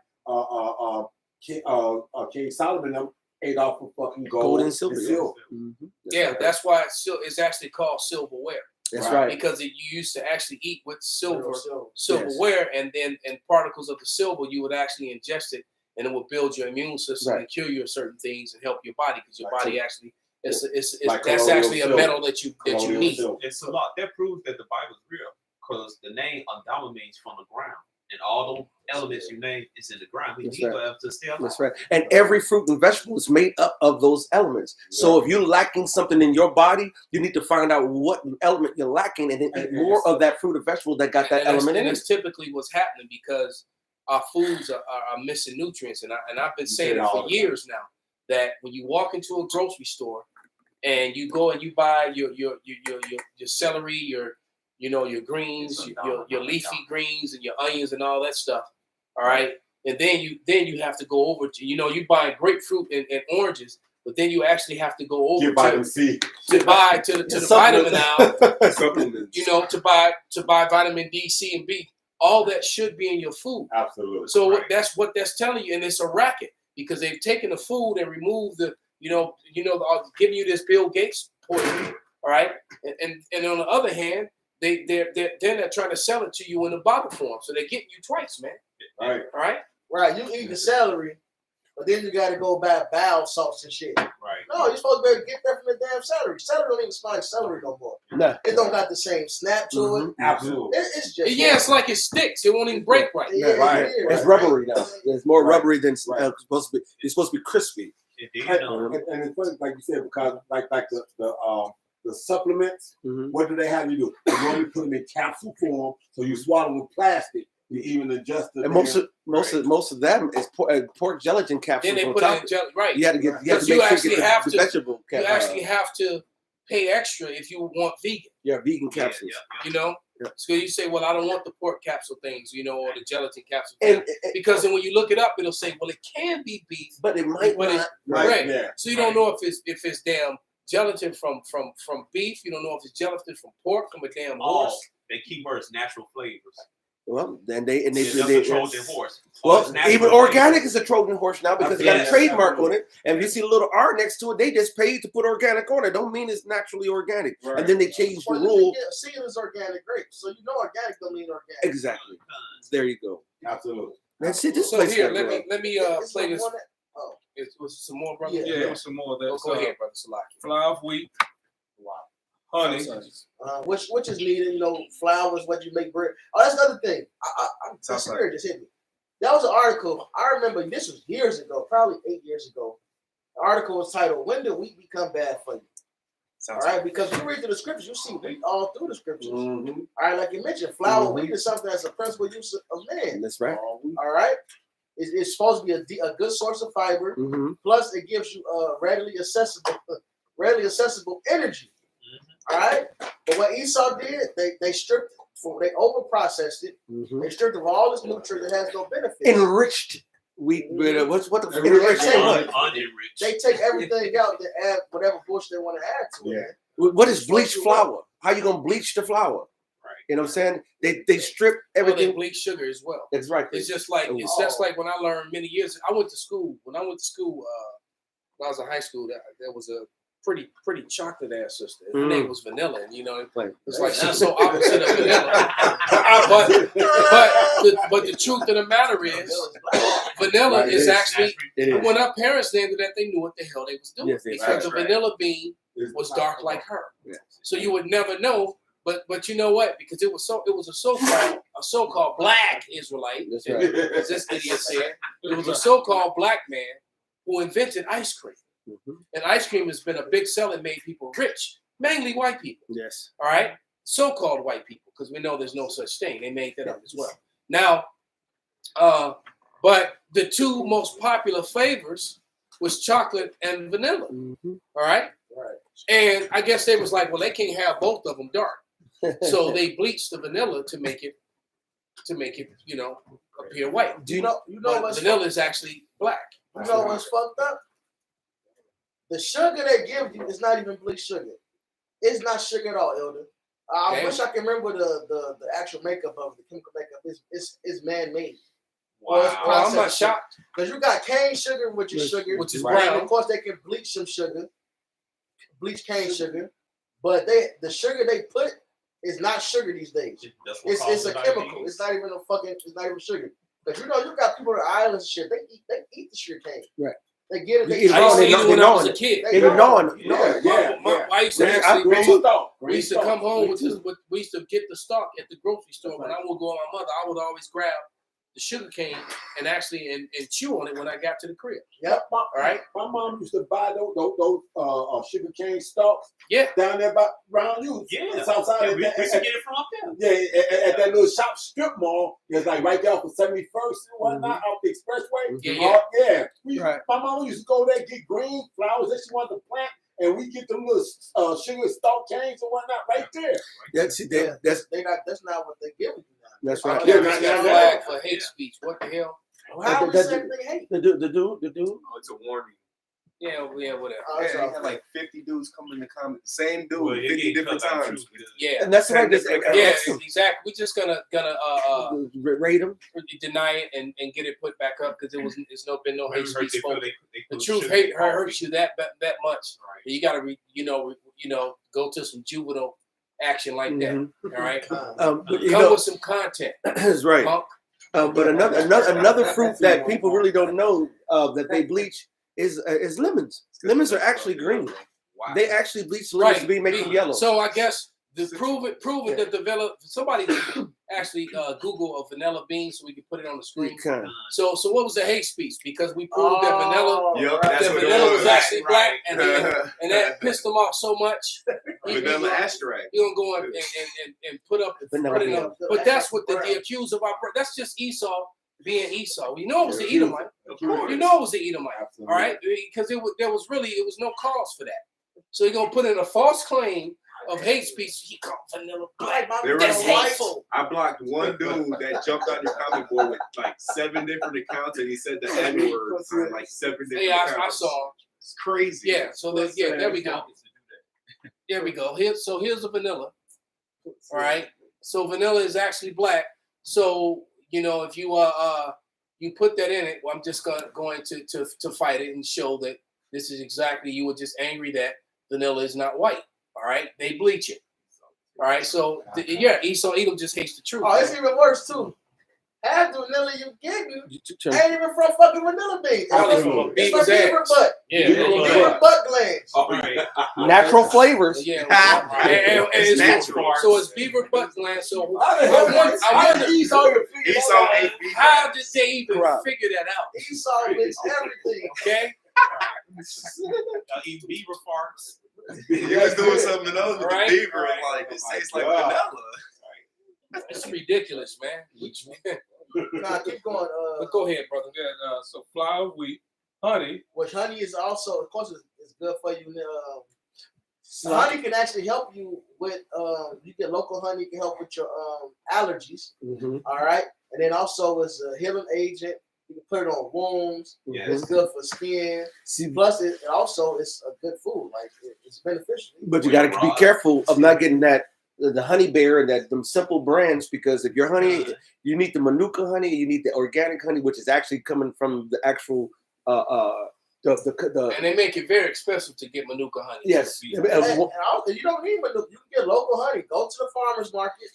King Solomon them ate off of fucking gold and silver. Mhm. Yeah, right. that's why it's actually called silverware. That's Right. right. Because you used to actually eat with So, silverware, and then particles of the silver you would actually ingest it, and it will build your immune system Right. and cure you of certain things and help your body because your Like body actually it's like that's colloidal actually a silver. metal that you Colloidal need. silver. It's a lot. That proves that the Bible's real. Because the name Adama means from the ground. And all those elements you name is in the ground. We That's need right. to have to stay alive. That's right. And every fruit and vegetable is made up of those elements. So if you're lacking something in your body, you need to find out what element you're lacking and then eat more of that fruit or vegetable that got that And element in that's it. typically what's happening because our foods are missing nutrients, and I've been saying it for years now that when you walk into a grocery store and you go and you buy your celery, your greens, your leafy greens and your onions and all that stuff, all right, and then you have to go over to you buy grapefruit and oranges, but then you actually have to go over to buy the vitamin aisle, Supplements. to buy vitamin D, C, and B. All that should be in your food. Absolutely. So that's what that's telling you, and it's a racket because they've taken the food and removed the giving you this Bill Gates poison, all right, and on the other hand, they're not trying to sell it to you in a bottle form, so they're getting you twice, man. Right. All right. Right. You eat the celery, but then you got to go buy bowel salts and shit. Right. No, you're supposed to be able to get that from the damn celery. Celery don't even smell like celery no more. No. It don't got the same snap to it. Absolutely. It's just It's like it sticks. It won't even break right. Right. Yeah, It's rubbery now. It's more Right. rubbery than Right. supposed to be. It's supposed to be crispy. Indeed, And it's funny, like you said, because like the supplements, Mhm. what do they have you do? They normally put them in capsule form, so you swallow with plastic. You even adjust the And most of them is pork gelatin capsules. Then they on put top it in jelly, right? You had to get. You had Because to you make sure actually you get have the to- vegetable. You actually have to pay extra if you want vegan. vegan capsules. Yeah. Yeah. So you say, well, I don't want the pork capsule things, or the gelatin capsule And, things. Because then when you look it up, it'll say, well, it can be beef, but it might but not. right. Yeah. So you don't know if it's damn gelatin from beef. You don't know if it's gelatin from pork, from a damn all horse. they keep words natural flavors. Well, then they It's just a Trojan horse. All Well, it's natural even flavors. organic is a Trojan horse now because they got a Yes, trademark on it. And if you see a little R next to it, they just paid to put organic on it. Don't mean it's naturally organic. Right. And then they changed the Well, rule. seeing is organic grapes, so organic don't mean organic. Exactly. There you go. Absolutely. That's it. This So place here, got let good. me It's play the this. one that- Was some more, brother? Yeah. Yeah, there was some more of that. Go ahead, brother Salaki. Flour of wheat, honey. which is needed, flour is what you make bread. Oh, that's another thing. The spirit just hit me. That was an article. I remember this was years ago, probably 8 years ago. The article was titled, "When Did Wheat Become Bad for You?" All right, because you read through the scriptures, you see wheat all through the scriptures. Mhm. All right, like you mentioned, flour wheat is something that's a principal use of man. That's right. All right, it's supposed to be a good source of fiber. Mm-hmm. Plus, it gives you readily accessible energy. All right, but what Esau did, they stripped it, they over processed it. Mm-hmm. They stripped of all this nutrient that has no benefit. Enriched wheat. What the Enriched. say what? Unenriched. They take everything out to add whatever bush they want to add to it. Yeah. What is bleached flour? How you gonna bleach the flour? Right. You know what I'm saying? They strip Well, they everything. bleach sugar as well. That's right. It's just like when I learned many years. I went to school. When I went to school, when I was in high school, there was a pretty chocolate ass sister. Her name was Vanilla, and it's like she's so opposite of Vanilla. but the truth of the matter is, Vanilla Right, is it is. actually It is. when our parents named it that, they knew what the hell they was doing Yes, they because did. the vanilla bean was dark like her. Yes. So you would never know. But you know what? Because it was a so-called black Israelite. That's right. As this idiot said, it was a so-called black man who invented ice cream. Mhm. And ice cream has been a big seller, made people rich, mainly white people. Yes. All right, so-called white people, because we know there's no such thing. They made that up as well. Now, but the two most popular flavors was chocolate and vanilla. Mhm. All right, Right. and I guess they was like, well, they can't have both of them dark, so they bleached the vanilla to make it, appear white. You know But what's vanilla is actually black. You know what's fucked up? The sugar they give you is not even bleached sugar. It's not sugar at all, Elder. I Okay. wish I can remember the actual makeup of it, the chemical makeup. It's man-made. Well, I'm not shocked. Because you got cane sugar, which is sugar. Which is And brown. of course, they can bleach some sugar. Bleach cane sugar. But the sugar they put is not sugar these days. It's a chemical. It's not even it's not even sugar. But you got people on the islands and shit. They eat the sugar cane. Right. They get it. You They eat it I raw, used to they eat know- it when they I know was a it. kid. They Even know. knowing. I used to I actually grew we used to come home we used to get the stock at the grocery store. When I would go with my mother, I would always grab the sugar cane and actually and chew on it when I got to the crib. Yep. All right. My mom used to buy those sugar cane stalks Yeah. down there by around you. Yeah. It's outside Yeah, of we that. used to get it from up there. Yeah, at that little shop strip mall, it's like right there off of 71st and whatnot, off the expressway. Yeah, Yeah. Right. My mama used to go there, get green flowers that she wanted to plant, and we get them little sugar stalk canes and whatnot right there. That's that's That's not what they give you now. that's I right. can't Yeah, use yeah, that yeah. flag for hate speech. What the hell? How That- is everything hate? The dude. Oh, it's a warning. Yeah, whatever. Oh, Yeah, it's he all had like 50 dudes come in the comments. Same dude, Well, it 50 getting different cut out times. too, because- Yeah. And that's right. This, Yeah, exactly. We just gonna rate him. deny it and get it put back up because it's been no hate Maybe hurt speech. they feel spoken. they The put truth sugar in hurts coffee. you that much. Right. You gotta go to some juvenile action like that. Mhm. All right. But you Come know, with some content, that's right. punk. But another fruit that people really don't know that they bleach is lemons. Lemons are actually green. Wow. They actually bleach lemons to make them yellow. So I guess prove it that somebody actually Google a vanilla bean so we can put it on the screen. Kind. So what was the hate speech? Because we proved that vanilla Yep, right. that's that what it vanilla was was. actually black, and Vanilla that pissed him off so much. extract. He gonna go and put up Vanilla put it bean. up. But that's what the accused of our. That's just Esau being Esau. We know it was the Edomite. Of course. You know it was the Edomite. All right, because there was no cause for that. So he's gonna put in a false claim of hate speech. He called vanilla black. There That's was hateful. I blocked one dude that jumped on your comment board with like 7 different accounts, and he said the N word on like 7 different Yeah, accounts. I saw him. It's crazy. Yeah, so there we go. There we go. Here's a vanilla. All right. So vanilla is actually black. So if you put that in it, well, I'm just going to fight it and show that this is exactly, you were just angry that vanilla is not white. All right. They bleach it. All right. So Esau Edom just hates the truth. Oh, it's even worse too. Half the vanilla you getting Turn- ain't even from fucking vanilla beans. Probably It's from a from beaver's beaver ass. butt. Yeah. Beaver butt glands. All right. Natural flavors. Yeah. It's it's natural. So it's beaver butt gland. So How the hell I wonder Esau even figure Esau that out? ate beef. how did they even Right. figure that out? Esau mixed everything. Okay. Y'all eat beaver farts. He was doing something else with Right. the beaver, and like it tastes like God. vanilla. It's ridiculous, man. Nah, keep going. But go ahead, brother. Yeah, so flour, wheat, honey. Which honey is also, of course, it's good for you. Honey can actually help you with. You get local honey can help with your allergies. Mhm. All right, and then also it's a healing agent. You can put it on wounds. Yeah. It's good for skin. See, Plus, it also it's a good food. Like it's beneficial. but you got to be careful of not getting the honey bear and them simple brands, because if your honey, you need the Manuka honey, you need the organic honey, which is actually coming from the actual the And they make it very expensive to get Manuka honey. yes. And also, you don't need Manuka. You can get local honey. Go to the farmer's market.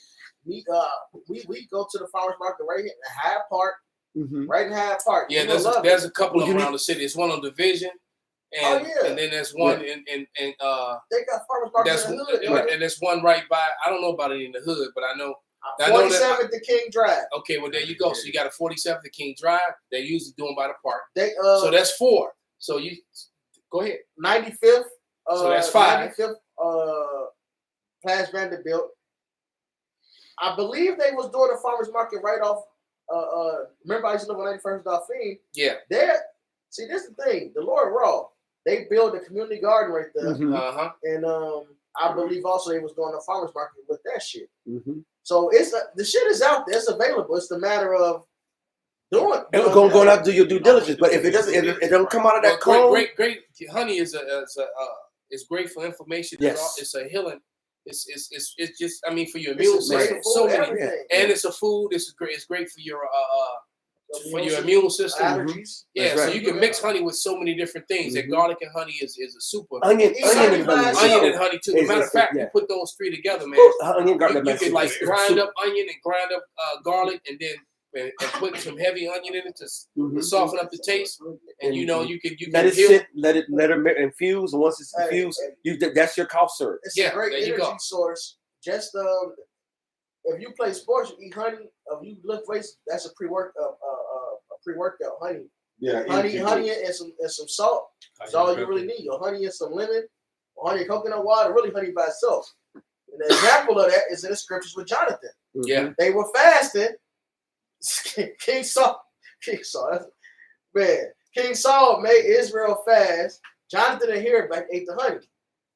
We go to the farmer's market right here in Hyde Park. Mhm. Right in Hyde Park. Yeah, You will love there's it. a couple Well, of you them need- around the city. There's one on Division, and Oh, yeah. and then there's one in They got farmer's market that's in the hood. and there's one right by. I don't know about it in the hood, but I know I know that- 47th to King Drive. Okay, well there you go. So you got a 47th to King Drive. They're usually doing by the park. They So that's 4. So you go ahead. 95th. So that's 5. 95th. Past Vanderbilt. I believe they was doing the farmers market right off. Remember I used to live on 91st Dauphine. Yeah. There. See, this is the thing. The Lord Raw. They built a community garden right there, Mhm. Uh-huh. and I believe also they was doing the farmers market with that shit. Mhm. So the shit is out there. It's available. It's the matter of doing. Going out to do your due diligence, but if it doesn't, if it don't come out of that Well, cone, great honey is great for inflammation. Yes. It's a healing. It's just for your It's immune a system. great So food, many, everything. and it's a food. It's great for your immune system. Allergies. Yeah, That's so right. you can mix honey with so many different things. That Mhm. garlic and honey is a super. onion It's and onion honey. Onion and honey too. As a matter of fact, yeah. you put those 3 together, man. Onion garlic. You can like grind up onion and grind up garlic, and then and put some heavy onion in it to Mhm. soften up the taste. And you can Let it heal. sit, let it infuse, and once it's Hey, infused, that's your cough syrup. It's Yeah, a great there you energy go. source. Just if you play sports, you eat honey. If you lift weights, that's a pre-workout honey. Yeah, Honey and some salt. That's all you really need. Your honey and some lemon, or honey and coconut water. Really, honey by itself. And the example of that is in the scriptures with Jonathan. Yeah. They were fasting. King Saul, King Saul made Israel fast. Jonathan and Herebach ate the honey.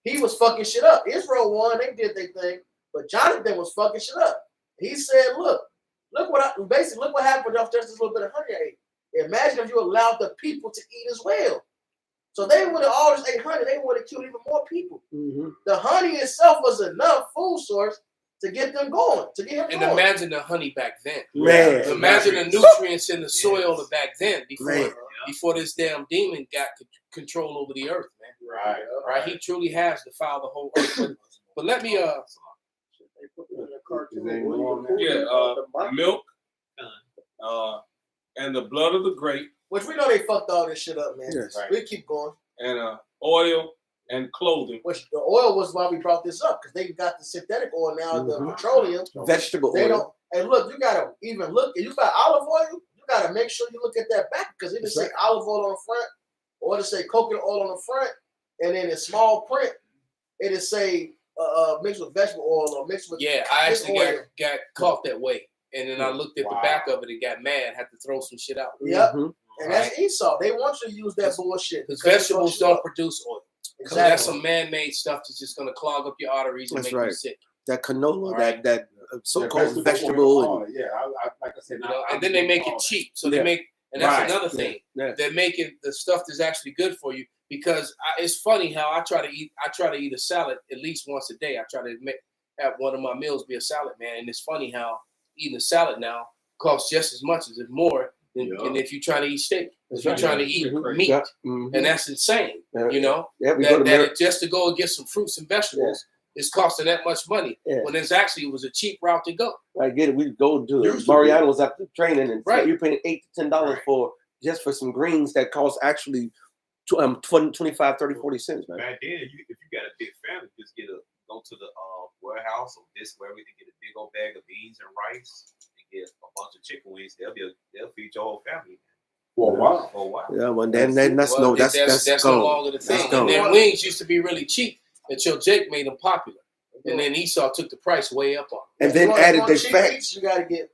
He was fucking shit up. Israel won. They did their thing, but Jonathan was fucking shit up. He said, "Look what happened after just this little bit of honey I ate. Imagine if you allowed the people to eat as well. So they would have all just ate honey. They would have killed even more people. Mm-hmm. The honey itself was enough food source to get them going, to get him And going. imagine the honey back then. Man. Imagine the nutrients in the soil back then before this damn demon got control over the earth, man. Right. He truly has defiled the whole earth. But let me milk, and the blood of the grape, which we know they fucked all this shit up, man. Yes. We keep going. and oil and clothing. Which the oil was why we brought this up, because they got the synthetic oil now, the petroleum. Vegetable They oil. don't. And look, you gotta even look. If you buy olive oil, you gotta make sure you look at that back, because it say olive oil on the front, or it say coconut oil on the front, and then in small print, it'll say mixed with vegetable oil or mixed with. I actually got caught that way, and then I looked at the back of it and got mad. Had to throw some shit out. Yep. And that's Esau. They want you to use that bullshit. Because vegetables don't produce oil. Exactly. That's some man-made stuff that's just going to clog up your arteries and make you sick. That canola, Right. that so-called vegetable. oil. Yeah, like I said, You know, and then they make it cheap. So they make, and that's another thing. Yeah. They're making the stuff that's actually good for you. Because it's funny how I try to eat a salad at least once a day. I try to have one of my meals be a salad, man. And it's funny how eating a salad now costs just as much as if more than if you're trying to eat steak. If you're trying to eat meat. Yeah. Mm-hmm. And that's insane. You know? Yeah, we go to that just to go and get some fruits and vegetables is costing that much money. Yeah. When it was a cheap route to go. I get it. We go to Mariano's after training, and you're paying $8 to $10 for some greens that cost actually 25, 30, 40 cents, man. Back then, if you got a big family, just go to the warehouse or where we can get a big old bag of beans and rice and get a bunch of chicken wings. They'll feed your whole family. For a while. For a while. Yeah, well, then that's no longer the thing. And then wings used to be really cheap until Jake made them popular, and then Esau took the price way up on them. And then added the fat. You gotta get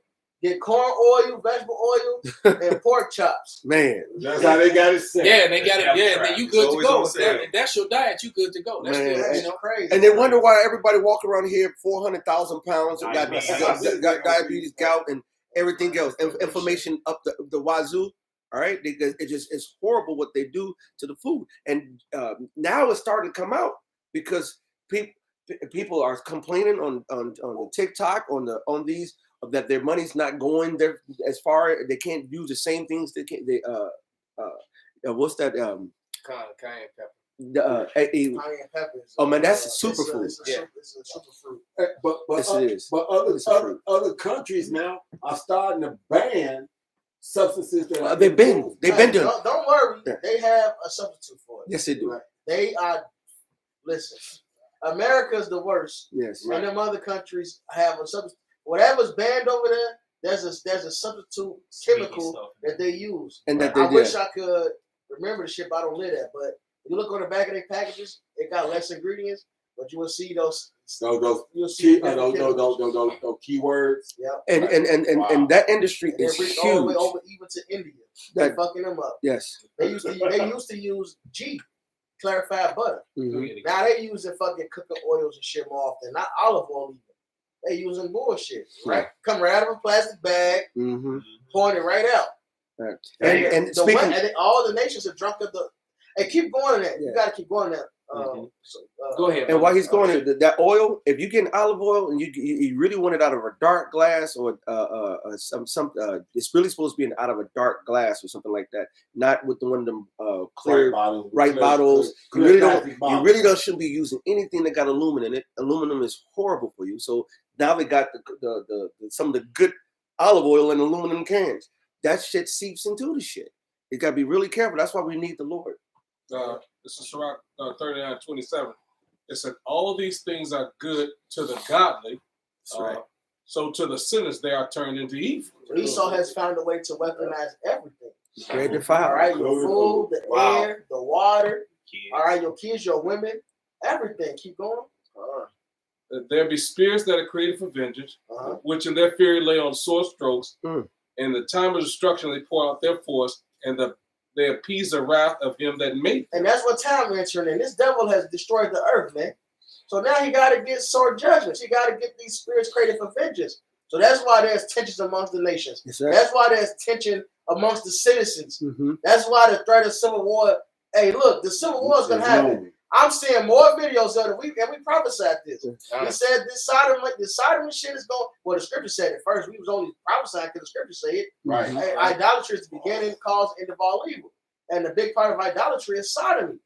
corn oil, vegetable oil, and pork chops. Man, that's how they got it set. Yeah, they got it. Yeah, and then you good to go. If that's your diet, you good to go. That's Man. Crazy. And they wonder why everybody walk around here 400,000 pounds, got diabetes, gout, and everything else, inflammation up the wazoo. All right, it's horrible what they do to the food, and now it's starting to come out because people are complaining on the TikTok on these that their money's not going there as far. They can't use the same things. What's that? Cayenne pepper. Cayenne peppers. Oh man, that's a superfood. It's a superfood. But other countries now are starting to ban substances that they've been doing. Don't worry, they have a substitute for it. Yes, they do. They are. Listen, America's the worst. Yes. And them other countries have a substitute. Whatever's banned over there, there's a substitute chemical that they use. And that I wish I could remember the shit, but I don't live that. But if you look on the back of their packages, it got less ingredients, but you will see those keywords. Yeah. And that industry is huge. All the way over even to India. They're fucking them up. Yes. They used to use clarified butter. Mm-hmm. Now they using fucking cooking oils and shit more often. Not olive oil even. They using bullshit. Right. Come right out of a plastic bag, pouring it right out. Right. And all the nations are drunk of the. Hey, keep going in that. You gotta keep going in that. Go ahead. And while he's going, that oil, if you get olive oil and you really want it out of a dark glass or it's really supposed to be out of a dark glass or something like that, not with one of them clear bottles. You really shouldn't be using anything that got aluminum in it. Aluminum is horrible for you. So now they got the some of the good olive oil in aluminum cans. That shit seeps into the shit. You gotta be really careful. That's why we need the Lord. This is Sirach 39:27. It said, all of these things are good to the godly. That's right. So to the sinners, they are turned into evil. Esau has found a way to weaponize everything. Great All fire. right, your food, the Wow. air, the water. Kids. All right, your kids, your women, everything. Keep going. There be spirits that are created for vengeance, Uh-huh. which in their fury lay on sore strokes. Mm. In the time of destruction, they pour out their force, and they appease the wrath of him that made them. And that's what time we're entering in. This devil has destroyed the earth, man. So now he got to get sword judgments. He got to get these spirits created for vengeance. So that's why there's tensions amongst the nations. Yes, sir. That's why there's tension amongst the citizens. Mm-hmm. That's why the threat of civil war. Hey, look, the civil war is gonna happen. I'm seeing more videos of it. We prophesied this. We said this Sodom shit is going. Well, the scripture said it first. We was only prophesying because the scripture said it. Right. Hey, idolatry is the beginning, cause, end of all evil, and the big part of idolatry is sodomy.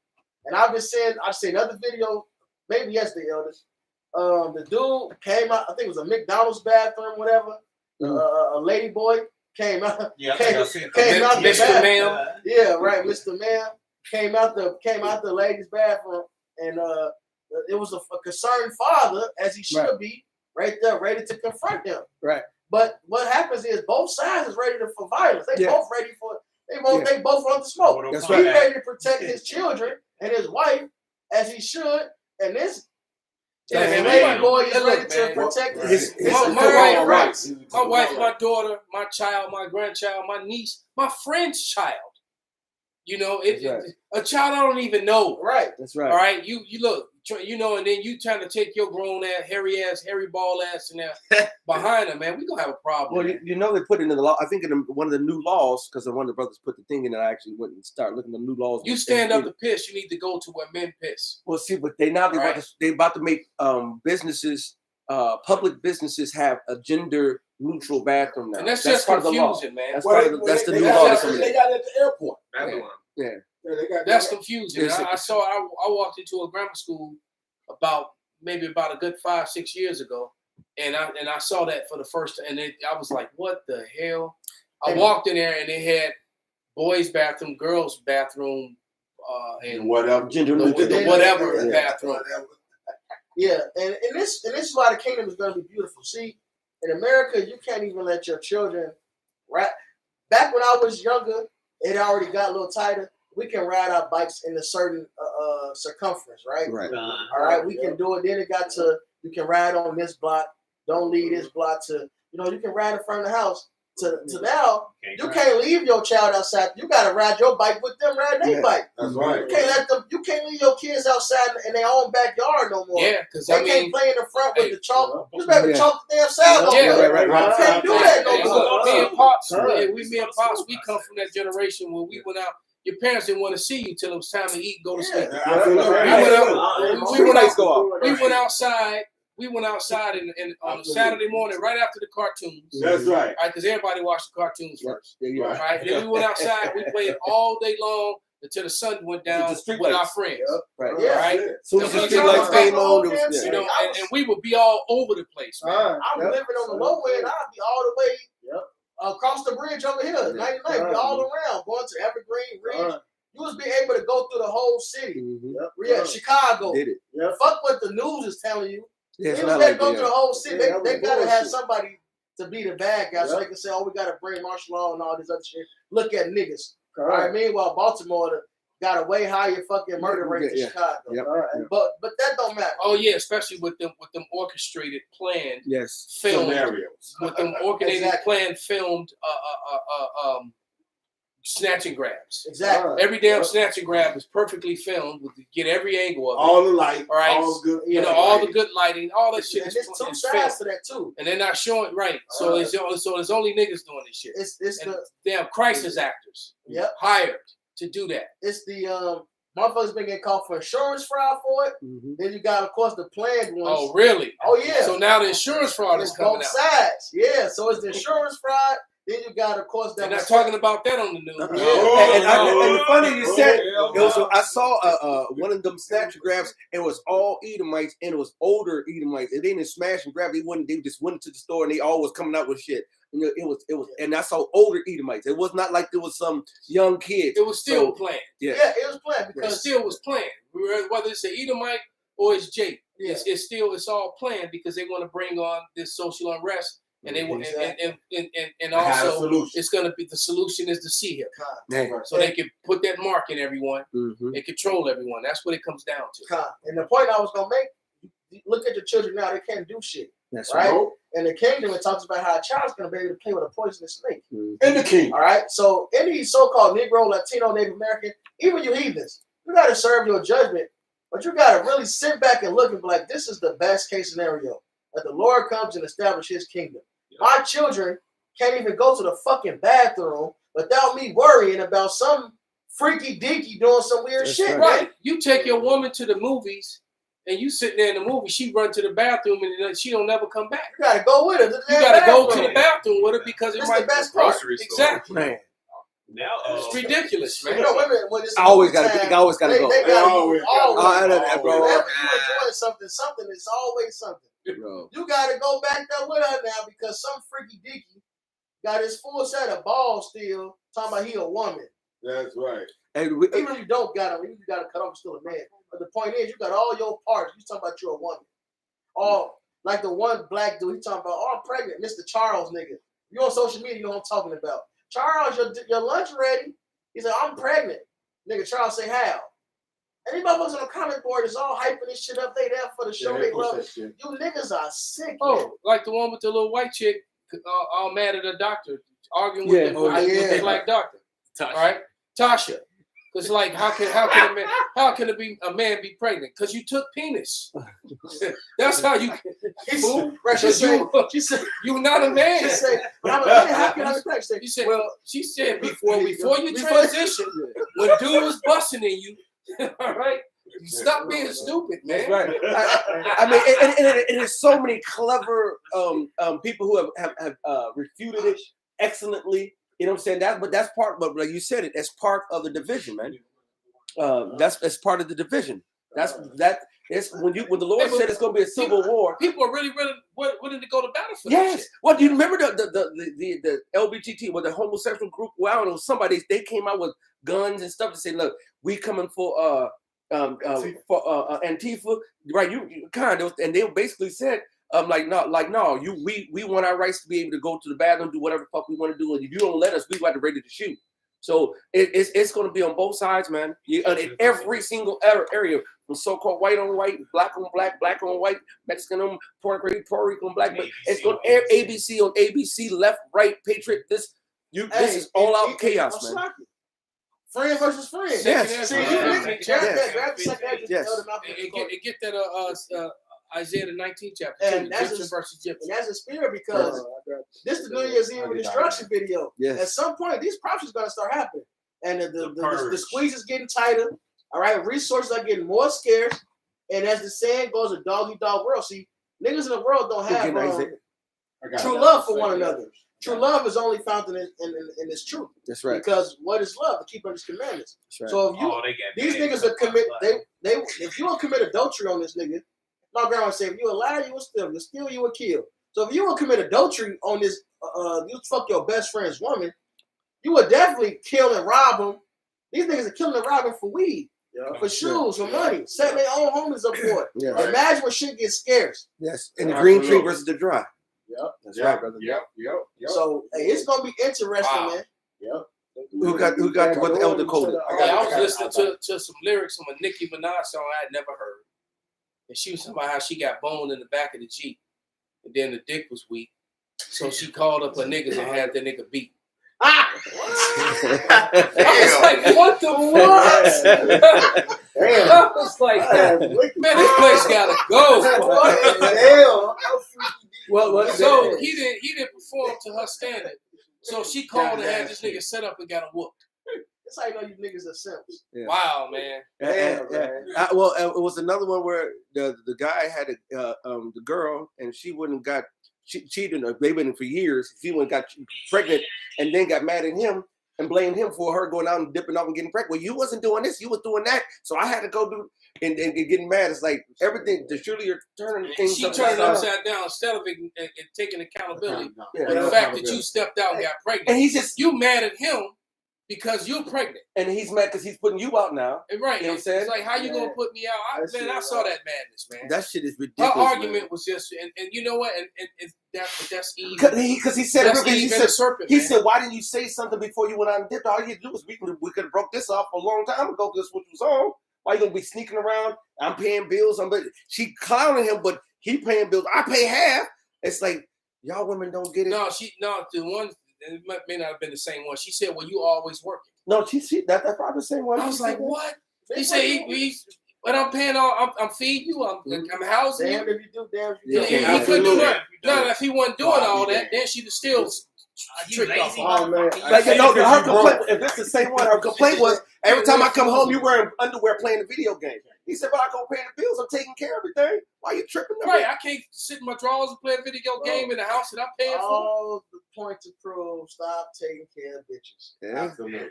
And I've seen other video, maybe yesterday, elders. The dude came out. I think it was a McDonald's bathroom, whatever. A lady boy came out. Yeah, I think I seen Came out the Mr. bathroom. Ma'am. Yeah, right, Mr. Man came out the ladies' bathroom, and it was a concerned father, as he should be, right there, ready to confront him. Right. But what happens is both sides is ready for violence. They Yeah. both ready for they both want the smoke. That's He's right. ready to protect his children and his wife as he should, and this lady boy is ready to protect his my rights. wife, my daughter, my child, my grandchild, my niece, my friend's child. You know, a child I don't even know. Right. That's right. All right, you look, you know, and then you trying to take your grown ass, hairy ball ass, and there behind them, man. We gonna have a problem. Well, man. you know they put it in the law. I think in one of the new laws, because one of the brothers put the thing in, and I actually went and started looking at the new laws. You stand up to piss, you need to go to where men piss. Well, see, but they about to make businesses, public businesses have a gender neutral bathroom now. And that's just part of the law. confusing, man. That's Well, the they new got law. it- that's coming They in. got it at the airport. Babylon. Yeah. Yeah, they got That's that. confusing. Yes, I walked into a grammar school about a good 5-6 years ago, and I saw that for the first time, and I was like, what the hell? I walked in there and they had boys' bathroom, girls' bathroom, and whatever. Gender the neutral. whatever Yeah. bathroom. Yeah, and this is why the kingdom is going to be beautiful. See, in America, you can't even let your children ride. Back when I was younger, it already got a little tighter. We can ride our bikes in a certain circumference, right? Right. All right, we can do it. Then it got to you can ride on this block. Don't leave this block to you can ride in front of the house. To now, you can't leave your child outside. You got to ride your bike with them riding their bike. That's right. You can't let them. You can't leave your kids outside in their own backyard no more. Yeah, because They I mean, can't play in the front with the chalk. You better chalk the damn side Yeah, over. right. You can't do that Hey, no look, more. me and Pops, Right. me and Pops, we come from that generation where we went out. Your parents didn't want to see you till it was time to eat, go to sleep. We went outside. We went outside on a Saturday morning, right after the cartoons. That's right. Right, because everybody watched the cartoons first. Yeah, you're right. Right, then we went outside. We played all day long until the sun went down With the street with our lights. friends. Right. Yeah. Right, Soon as the And street we lights talking came about on, it was, you yeah. know, and we would be all over the place, man. I'm living on the low end. I'll be all the way across the bridge over here, 99. Be all around, going to Evergreen, Ridge. You was be able to go through the whole city. Mhm. Yeah, Chicago. Did it? Fuck what the news is telling you. Yeah, it's They was not there like go that. through the whole city. Yeah, They that was gotta have bullshit. somebody to be the bad guy, so they can say, "Oh, we gotta bring martial law and all this other shit." Look at niggas. All right. Meanwhile, Baltimore got a way higher fucking murder rate than Yeah. Chicago. Yep. But that don't matter. Oh yeah, especially with them orchestrated, planned, Yes. filmed, Scenarios. with them orchestrated, Exactly. planned, filmed, snatch and grabs. Exactly. Every damn snatch and grab is perfectly filmed with get every angle of it. All the light. All right. All good. You know, all the good lighting, all that shit And is there's two is sides filmed. to that too. And they're not showing right. So it's there's only niggas doing this shit. It's And the damn crisis actors hired to do that. it's the motherfuckers been getting called for insurance fraud for it. Mhm. Then you got of course the planned ones. Oh really? Oh, yeah. So now the insurance fraud is It's coming both out. sides. Yeah. So it's the insurance fraud. Then you got of course They're that not talking about that on the news. And the funny you said, it was. I saw one of them snatch grabs. It was all Edomites, and it was older Edomites. And they didn't smash and grab. They just went to the store, and they all was coming out with shit. And it was, and I saw older Edomites. It was not like there was some young kids. It was still planned. Yeah. Yeah, it was planned It because still was planned. Whether it's an Edomite or it's Jake. Yeah. It's all planned because they want to bring on this social unrest, and they want and I had a also solution. it's going to be the solution is to see him, Man. so they can put that mark in everyone Mhm. and control everyone. That's what it comes down to. And the point I was gonna make, look at the children now; they can't do shit, That's right? right. In the kingdom, it talks about how a child's gonna be able to play with a poisonous snake. Mhm. In the kingdom. All right. So any so-called Negro, Latino, Native American, even you heathens, you gotta serve your judgment, but you gotta really sit back and look and be like, this is the best case scenario that the Lord comes and establishes His kingdom. My children can't even go to the fucking bathroom without me worrying about some freaky dinky doing some weird That's shit. right. Right? You take your woman to the movies, and you sitting there in the movie. She run to the bathroom, and she don't never come back. You gotta go with her. You gotta go to the bathroom with her because it That's might the best part. Grocery store. Exactly. Man, Now, It's ridiculous, You man. know, women when it's I always movie gotta, time, I always gotta they go. gotta Always always. gotta go. I know that, bro. Whenever you enjoy something is always something. Bro. You gotta go back there with her now because some freaky dicky got his full set of balls still talking about he a woman. That's right. And we, Even if you don't got him, you gotta cut off still a man. But the point is, you got all your parts. You talking about you're a woman. All like the one black dude, he talking about, oh, I'm pregnant, Mr. Charles, nigga. You on social media, you know what I'm talking about. Charles, your lunch ready? He said, I'm pregnant. Nigga, Charles say how? And these motherfuckers on the comment board is all hyping this shit up. They there for the show. They love it. You niggas are sick, man. Oh, like the one with the little white chick, all mad at the doctor, arguing Yeah. with, the, Oh, with the yeah. black doctor. All right, Tasha. Because like, how can a man be pregnant? Because you took penis. That's how you. Fool. Right, she said, You're not a man. she said, but I'm a man. How can I be pregnant? You said, Well, she said before you transition, when dude was busting in you, all right, stop being stupid, man. That's right. I mean, and there's so many clever people who have refuted it excellently. You know what I'm saying? But that's part. But like you said, it's part of the division, man. That's part of the division. It's when the Lord said it's going to be a civil war. People are really willing to go to battle for that Yes. shit. Well, do you remember the LBGT, the homosexual group? Well, I don't know. Somebody they came out with guns and stuff to say, look, we coming for Antifa, right? You kind of, and they basically said, no, we want our rights to be able to go to the bathroom, do whatever the fuck we want to do, and if you don't let us, we got ready to shoot. So it's going to be on both sides, man. In every single area, from so-called white on white, black on black, black on white, Mexican on Puerto Rican on black. But it's going ABC on ABC, left, right, patriot. This is all out chaos, man. Friend versus friend. Yes. See, you Yes. grab the second address, Yes. tell them out there. And get that Isaiah the 19th chapter, And too, that's Egyptian a- versus Egyptian. And that's a spirit because this is the New Year's Eve destruction video. Yes. At some point, these prophecies going to start happening. And the purge. squeeze is getting tighter. All right. Resources are getting more scarce. And as the saying goes, a dog-eat-dog world. See, niggas in the world don't have true love for one another. True love is only found in this truth. That's right. Because what is love? To keep on His commandments. That's right. So if you these niggas are commit if you will commit adultery on this nigga, my grandma said if you a liar, you will steal. You steal, you will kill. So if you will commit adultery on this, you fuck your best friend's woman, you would definitely kill and rob them. These niggas are killing and robbing for weed, for shoes, for money, setting their own homies up for it. Yeah. Imagine when shit gets scarce. Yes. And the green tree versus the dry. Yep. That's right, brother. Yep. So hey, it's gonna be interesting, Wow. man. Who got what the elder coded? I was listening to some lyrics from a Nicki Minaj song I had never heard. And she was talking about how she got boned in the back of the Jeep. And then the dick was weak. So she called up her niggas and had the nigga beat. I was like, what the what? I was like, man, this place gotta go. So he didn't perform to her standard. So she called and had this nigga set up and got him whooped. That's how you know you niggas are simps. Yeah. Wow, man. It was another one where the guy had the girl and she wouldn't got cheated or they been for years. She wouldn't got pregnant and then got mad at him and blamed him for her going out and dipping off and getting pregnant. Well, you wasn't doing this, you was doing that. So I had to go do and getting mad. It's like everything. Surely you're turning things. She turned it upside down instead of it and taking accountability Yeah. for the fact that you stepped out and got pregnant. And he's just you mad at him because you're pregnant. And he's mad because he's putting you out now. And right. You know what I'm It's saying? like, how you gonna put me out? That shit I saw that madness, man. That shit is Her ridiculous. argument was just, and you know what? And that's Eve. Because he said, That's really, he Eve said, and the serpent. he man. said, why didn't you say something before you went out and dipped? All you do is we could have broke this off a long time ago. This what was on. Why you gonna be sneaking around? I'm paying bills. She clowning him, but he paying bills. I pay half. It's like y'all women don't get it. The one, it may not have been the same one. She said, "Well, you always working." No, that's probably the same one. I was like, "What?" He said, "But I'm paying all. I'm feeding you. I'm housing Damn you." if you do, damn if Yeah, you he don't. couldn't do Absolutely. that. No, if he wasn't doing all that, then she'd have still You tricked off. lazy Oh, man. Like, I no, think her you complaint. If it's the same one, her complaint was every time I come home, you wearing underwear playing the video game. He said, "But I go pay the bills. I'm taking care of everything. Why you tripping?" Right, I can't sit in my drawers and play a video game in the house that I'm paying for. All the point to prove, stop taking care of bitches. Yeah. Absolutely.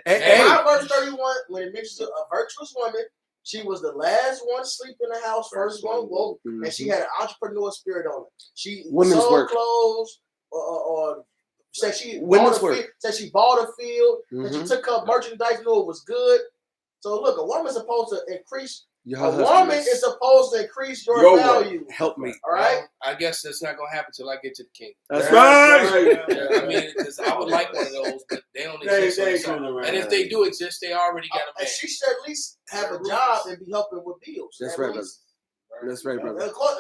Hey, In my verse 31, when it mentions a virtuous woman, she was the last one to sleep in the house, first one woke, and she had an entrepreneur spirit on her. She Women's sold work. clothes, or said she Women's bought a work. field, said she bought a field, and she Mhm. took up merchandise, knew it was good. So look, a woman's supposed to increase. Your A husband woman is- is supposed to increase your Your work. value. help me. All right. Well, I guess that's not gonna happen till I get to the king. That's That's right. Yeah, I mean, because I would like one of those, but they don't exist. on the side. coming around. And if they do exist, they already got a man. And she should at least have a job and be helping with bills. That's At right, least. That's right, brother. Of course,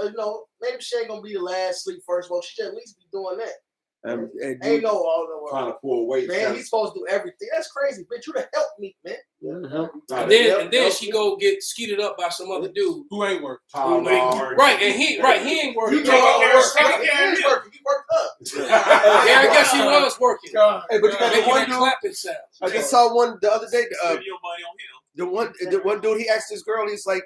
maybe she ain't gonna be the last sleep first. Well, she should at least be doing that. And Ain't no, Trying to pull weight. man, he's supposed to do everything. That's crazy, bitch. You done help me, man. Mhm. And then she go get skeeted up by some other dude. Who ain't working? Right, and he ain't working. You Yeah, know, care of he something. is working. He worked up. I guess he was working. Hey, but you got the Making one that dude. clapping sound. I just saw one the other day. Spend your money on him. The one dude, he asked this girl, he's like,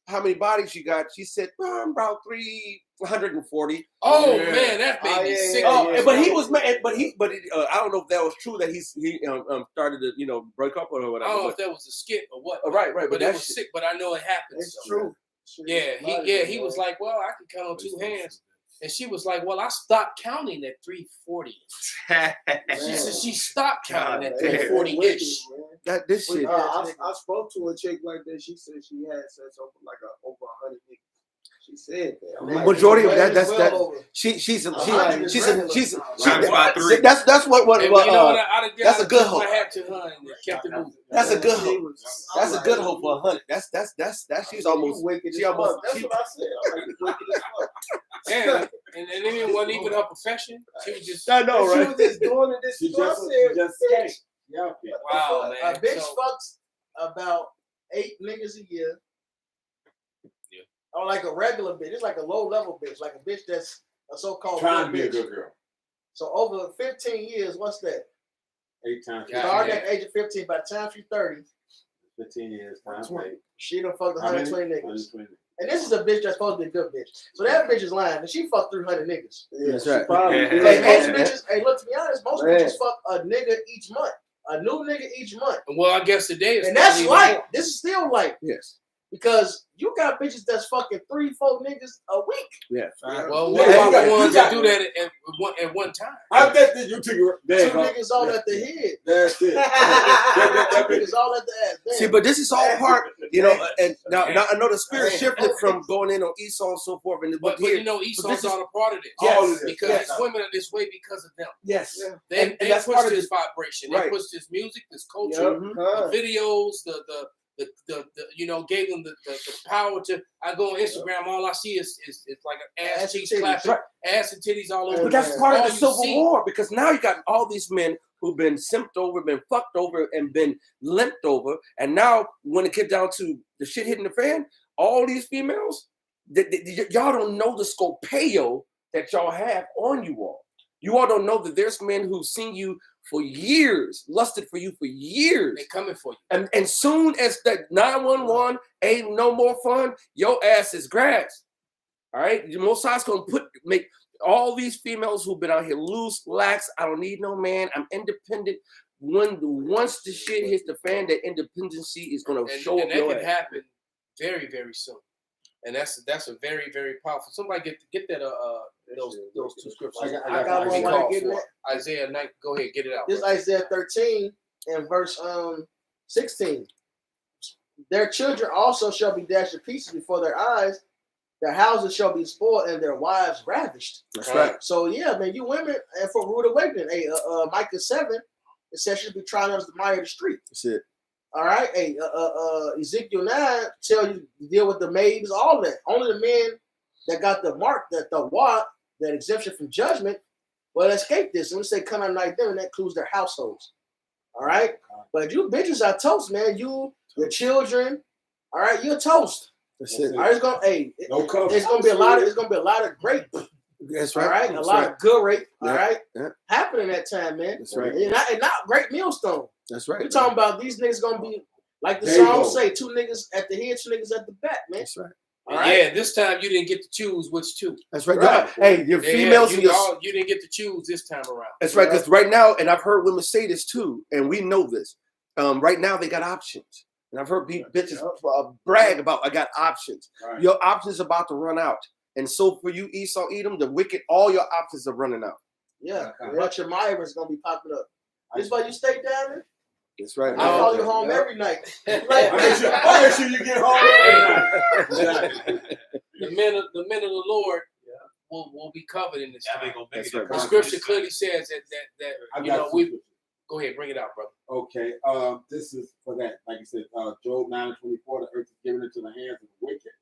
how many bodies you got? She said, about 340. Oh Yeah. man, that made me yeah, sick. yeah. But he was mad. I don't know if that was true that he started to break up with her or I whatever. don't know but- if that was a skit or what. Right, But but it that was shit- sick. But I know it happened. It's so. true. He was like, well, I can count on two hands. And she was like, well, I stopped counting at 340. She said she stopped counting at God damn. 340-ish. that this shit. I spoke to a chick like that. She said she had sex over over 100 niggas. She said that. Majority of that's well that. over. She's Times by three. that's what And you know what? that's a good hope. I had to her and kept it moving. That's a good hope. That's a good hope for 100. That's she's almost. wicked She as almost. fuck. That's she- what I said. I'm like, you wicked as fuck. And it wasn't even her profession. She was just, I know, She right? was just doing it. This She is what I just said. escaped. Yeah. wow, A man. bitch So- fucks about 8 niggas a year. Yeah. Or like a regular bitch. It's like a low level bitch, like a bitch that's a so-called Trying to good be a bitch. good girl. So over 15 years, what's that? 8 times. Yeah. Starting at the age of 15, by the time she's 30, 15 years. Times 20. 8. she done fucked 120 niggas. 120. And this is a bitch that's supposed to be a good bitch. So that bitch is lying. And she fucked 300 niggas. Yeah, That's she right. probably Yeah. did. Like most Yeah. bitches, hey, look, to be honest, most Man. bitches fuck a nigga each month. A new nigga each month. well, I guess today is And that's probably light. more. This is still light. Yes. Because you got bitches that's fucking 3-4 niggas a week. Yeah. Well, Yeah, what you about got- the ones you got- that do that at one time? I bet that you took it. There you Two go. niggas all at the head. That's it. Two That bitch- niggas all at the ass. Damn. See, but this is all part, and now I know the spirit shifted from going in on Esau and so forth, and But here, you know, Esau's this is- not a part of this. All of this. Because Yes. these women are this way because of them. yes, They, And they that's part pushed of this vibration. They right. pushed this music, this culture, Mhm. the videos, the you know, gave them the power to. I go on Instagram, all I see is like an ass Ass and cheeks titties. clapping, Right. ass and titties all over. But that's part of All the you civil see. war because now you got all these men who've been simped over, been fucked over, and been limped over, and now when it gets down to the shit hitting the fan, all these females, y'all don't know the scopeo that y'all have on you all. You all don't know that there's men who've seen you for years, lusted for you for years. They coming for you. And soon as that 911 ain't no more fun, your ass is grass. All right? The Most High's gonna make all these females who've been out here loose, lax, I don't need no man, I'm independent. Once the shit hits the fan, that independency is gonna show And up that your can ass. happen very, very soon. And that's a very, very powerful. Somebody get that those two scriptures. I got I got I one got while called you're getting for that. Isaiah 9. Go ahead, get it out. This Isaiah 13, in verse 16. Their children also shall be dashed to pieces before their eyes. Their houses shall be spoiled and their wives ravished. That's right. So yeah, man, you women, and for rude awakening. Hey, Micah 7, it says she'll be trying us the mire of the street. That's it. All right. Hey, Ezekiel 9 tell you to deal with the maids, all that. Only the men that got the mark, that exemption from judgment, will escape this. And we say come out like them, and that includes their households. All right. But you bitches are toast, man. You, your children, all right, you're toast. That's it. All right, No cover. it's gonna be a lot of grape. That's right. All right, That's a lot right. of good rape. Yeah, All right, yeah. happening that time, man. That's right. And not great millstone. That's right. We're talking about these niggas gonna be like the There you song go. say, 2 niggas at the head, 2 niggas at the back, man. That's right. All right. Yeah, this time you didn't get to choose which two. That's right. Right. Hey, your Yeah, females and your you didn't get to choose this time around. That's right, because right now, and I've heard women say this too, and we know this. Right now, they got options, and I've heard bitches brag about I got options. Right. Your options about to run out, and so for you, Esau, Edom, the wicked, all your options are running out. Yeah, Okay. but your Myra is gonna be popping up. This why you stay down there. That's right. I follow you home every night. I'll make sure you get home every night. The men of the Lord will be covered in this Yeah, they time. gonna make That's it. right. The scripture clearly says that I you got know some we scriptures. go ahead, bring it out, brother. Okay, this is for that. Like you said, Job 9:24, the earth is given into the hands of the wicked.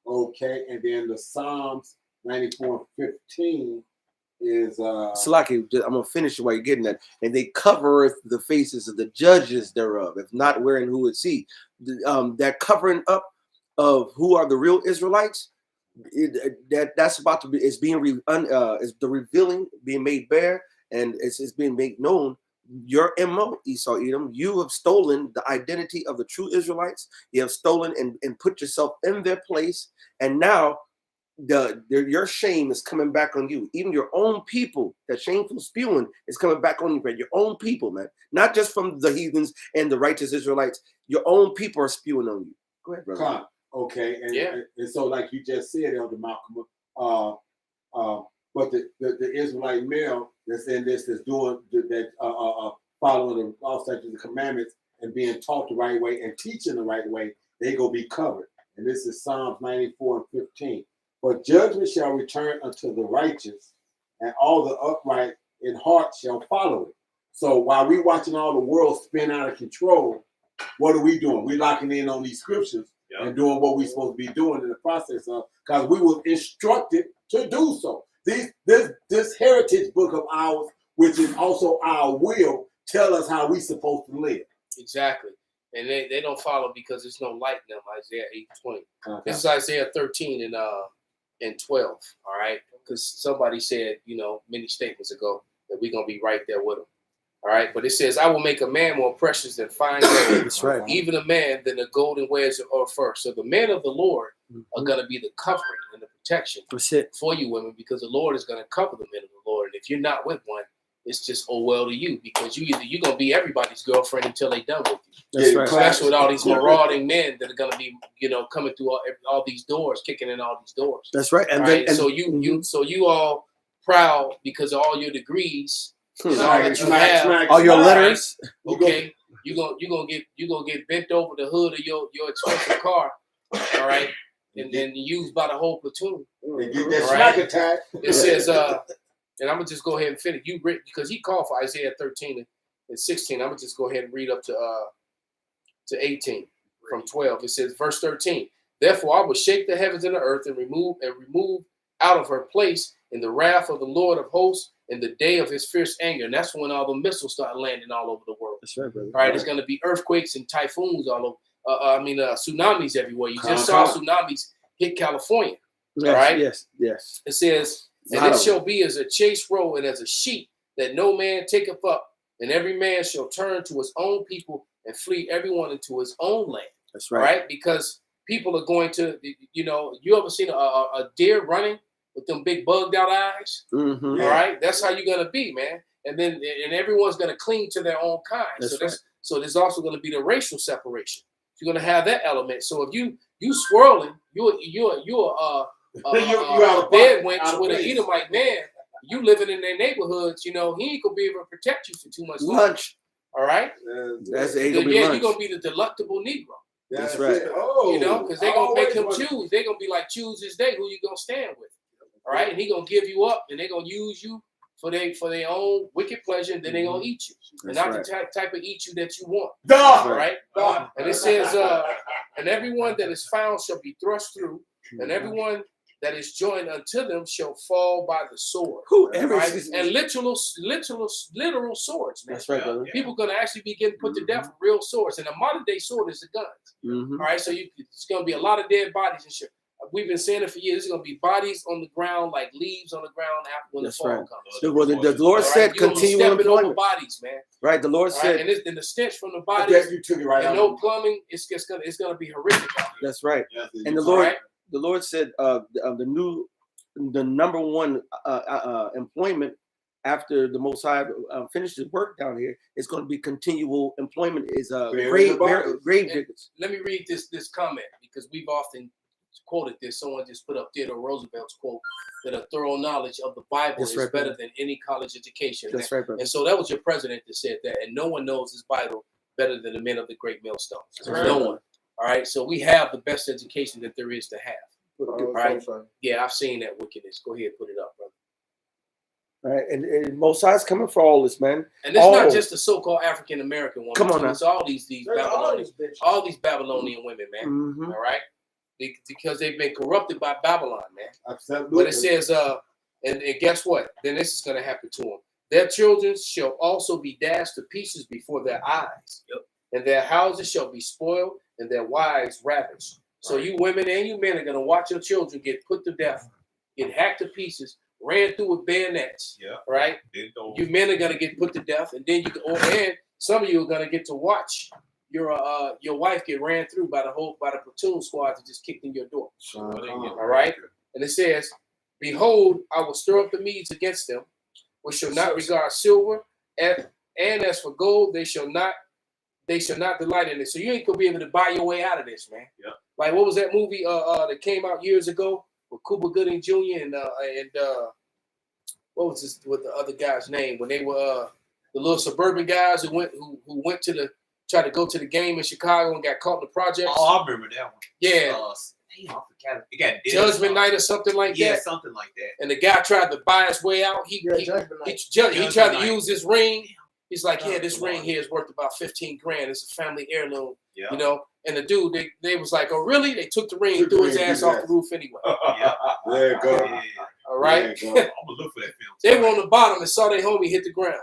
Okay, and then the Psalms 94:15 is Salaki, I'm gonna finish it while you're getting that. And they covereth the faces of the judges thereof, if not wherein who would see. That covering up of who are the real Israelites. That's about to be. It's being is the revealing being made bare, and it's being made known. Your MO, Esau Edom, you have stolen the identity of the true Israelites. You have stolen and put yourself in their place, and now your shame is coming back on you. Even your own people, that shameful spewing is coming back on you, man. Your own people, man. Not just from the heathens and the righteous Israelites. Your own people are spewing on you. Go ahead, brother. Con. Okay, and so like you just said, Elder Malcolm, but the Israelite male that's in this that's doing that following all such of the commandments and being taught the right way and teaching the right way, they gonna be covered. And this is Psalms 94:15. But judgment shall return unto the righteous, and all the upright in heart shall follow it. So while we watching all the world spin out of control, what are we doing? We locking in on these scriptures and doing what we're supposed to be doing in the process of, because we were instructed to do so. This heritage book of ours, which is also our will, tell us how we supposed to live. Exactly. And they don't follow because there's no light in them. Isaiah 8:20. Okay. This is Isaiah 13 and 12. All right, because somebody said many statements ago that we're gonna be right there with them. All right, but it says, I will make a man more precious than fine gold. That's right. Even a man than the golden wares of first. So the men of the Lord are going to be the covering and the protection That's it. for you women, because the Lord is going to cover the men of the Lord. And if you're not with one, it's just oh well to you, because you're going to be everybody's girlfriend until they done with you. That's right. Especially with all these marauding men that are going to be, coming through all these doors, kicking in all these doors. That's right. And All then right? So you all proud because of all your degrees. Hmm. and all that you have. all your letters. Okay, you gonna get bent over the hood of your expensive car, all right, and then used by the whole platoon. They get that All smack right. attack. It says, and I'm gonna just go ahead and finish. You read, because he called for Isaiah 13 and 16. I'm gonna just go ahead and read up to 18 from 12. It says, verse 13. Therefore, I will shake the heavens and the earth and remove out of her place in the wrath of the Lord of hosts in the day of his fierce anger. And that's when all the missiles start landing all over the world. That's right, brother. All right, it's going to be earthquakes and typhoons all over. Tsunamis everywhere. You just saw tsunamis hit California. Yes, all right? Yes. It says, and it shall be as a chase roe and as a sheep that no man taketh up, and every man shall turn to his own people and flee everyone into his own land. That's All right. right, because people are going to, you ever seen a deer running with them big bugged out eyes? Mm-hmm. All right, that's how you're gonna be, man. And everyone's gonna cling to their own kind. That's So there's also gonna be the racial separation. You're gonna have that element. So if you swirling, you're out a of dead out wench of with an place. Edomite man. You living in their neighborhoods, he ain't gonna be able to protect you for too much longer. Lunch. All right. That's Then, gonna be yeah, lunch. you're gonna be the delectable Negro. That's right. it. Oh, You know, because they're gonna make him choose. They're gonna be like, choose this day who you gonna stand with. All right, and he gonna give you up, and they're gonna use you for their own wicked pleasure, and then they're gonna eat you, and That's not the type of eat you that you want. Duh. All right, and it says, and everyone that is found shall be thrust through, and everyone that is joined unto them shall fall by the sword. Whoever Right? is- And literal swords, man. That's right, brother. People gonna actually be getting put to death with real swords, and a modern day sword is the guns. Mhm. All right, so it's gonna be a lot of dead bodies and shit. We've been saying it for years. There's gonna be bodies on the ground, like leaves on the ground after when That's the fall right. comes. The Lord All said right? You gonna be continual stepping over employment. bodies, man. Right. The Lord All right? said. And the stench from the Yes, bodies you took it right and out. no plumbing, it's gonna be horrific out here. That's right. And the All Lord, right? the Lord said, the number one employment after the Most High finishes work down here is going to be continual employment. Is Burying the bodies. grave diggers. Let me read this comment because we've often quoted this. Someone just put up Theodore Roosevelt's quote that a thorough knowledge of the Bible That's is right, better brother. than any college education. That's right, brother. And so that was your president that said that. And no one knows his Bible better than the men of the great millstones. Right. No one. All right. So we have the best education that there is to have. All right. Yeah, I've seen that wickedness. Go ahead, put it up, brother. All right, and Most High's coming for all this, man. And it's not All. just the so-called African American woman. Come on too. now. It's all these all these Babylonian women, man. Mhm. All right, because they've been corrupted by Babylon, man. Absolutely. But it says, and guess what? Then this is going to happen to them. Their children shall also be dashed to pieces before their eyes, and their houses shall be spoiled, and their wives ravaged. So you women and you men are going to watch your children get put to death, get hacked to pieces, ran through with bayonets. Yeah. Right? You men are going to get put to death, and then and some of you are going to get to watch your wife get ran through by the platoon squad that just kicked in your door. All right? And it says, behold, I will stir up the Medes against them, which shall not regard silver, and as for gold, they shall not delight in it. So you ain't gonna be able to buy your way out of this, man. Yeah. Like what was that movie that came out years ago with Cuba Gooding Jr. and what was this with the other guy's name when they were the little suburban guys who went to tried to go to the game in Chicago and got caught in the projects. Oh, I remember that one. Yeah. Damn, I forgot. It got Judgment Night or something like yeah, that. something like that. And the guy tried to buy his way out. He tried to use his ring. He's like, yeah, this ring here is worth about 15 grand. It's a family heirloom, Yeah. you know. And the dude, they was like, oh, really? They took the ring and threw his ass off the roof anyway. Yeah. There you go. Yeah. All right. There you go. I'm gonna look for that film. They were on the bottom and saw their homie hit the ground.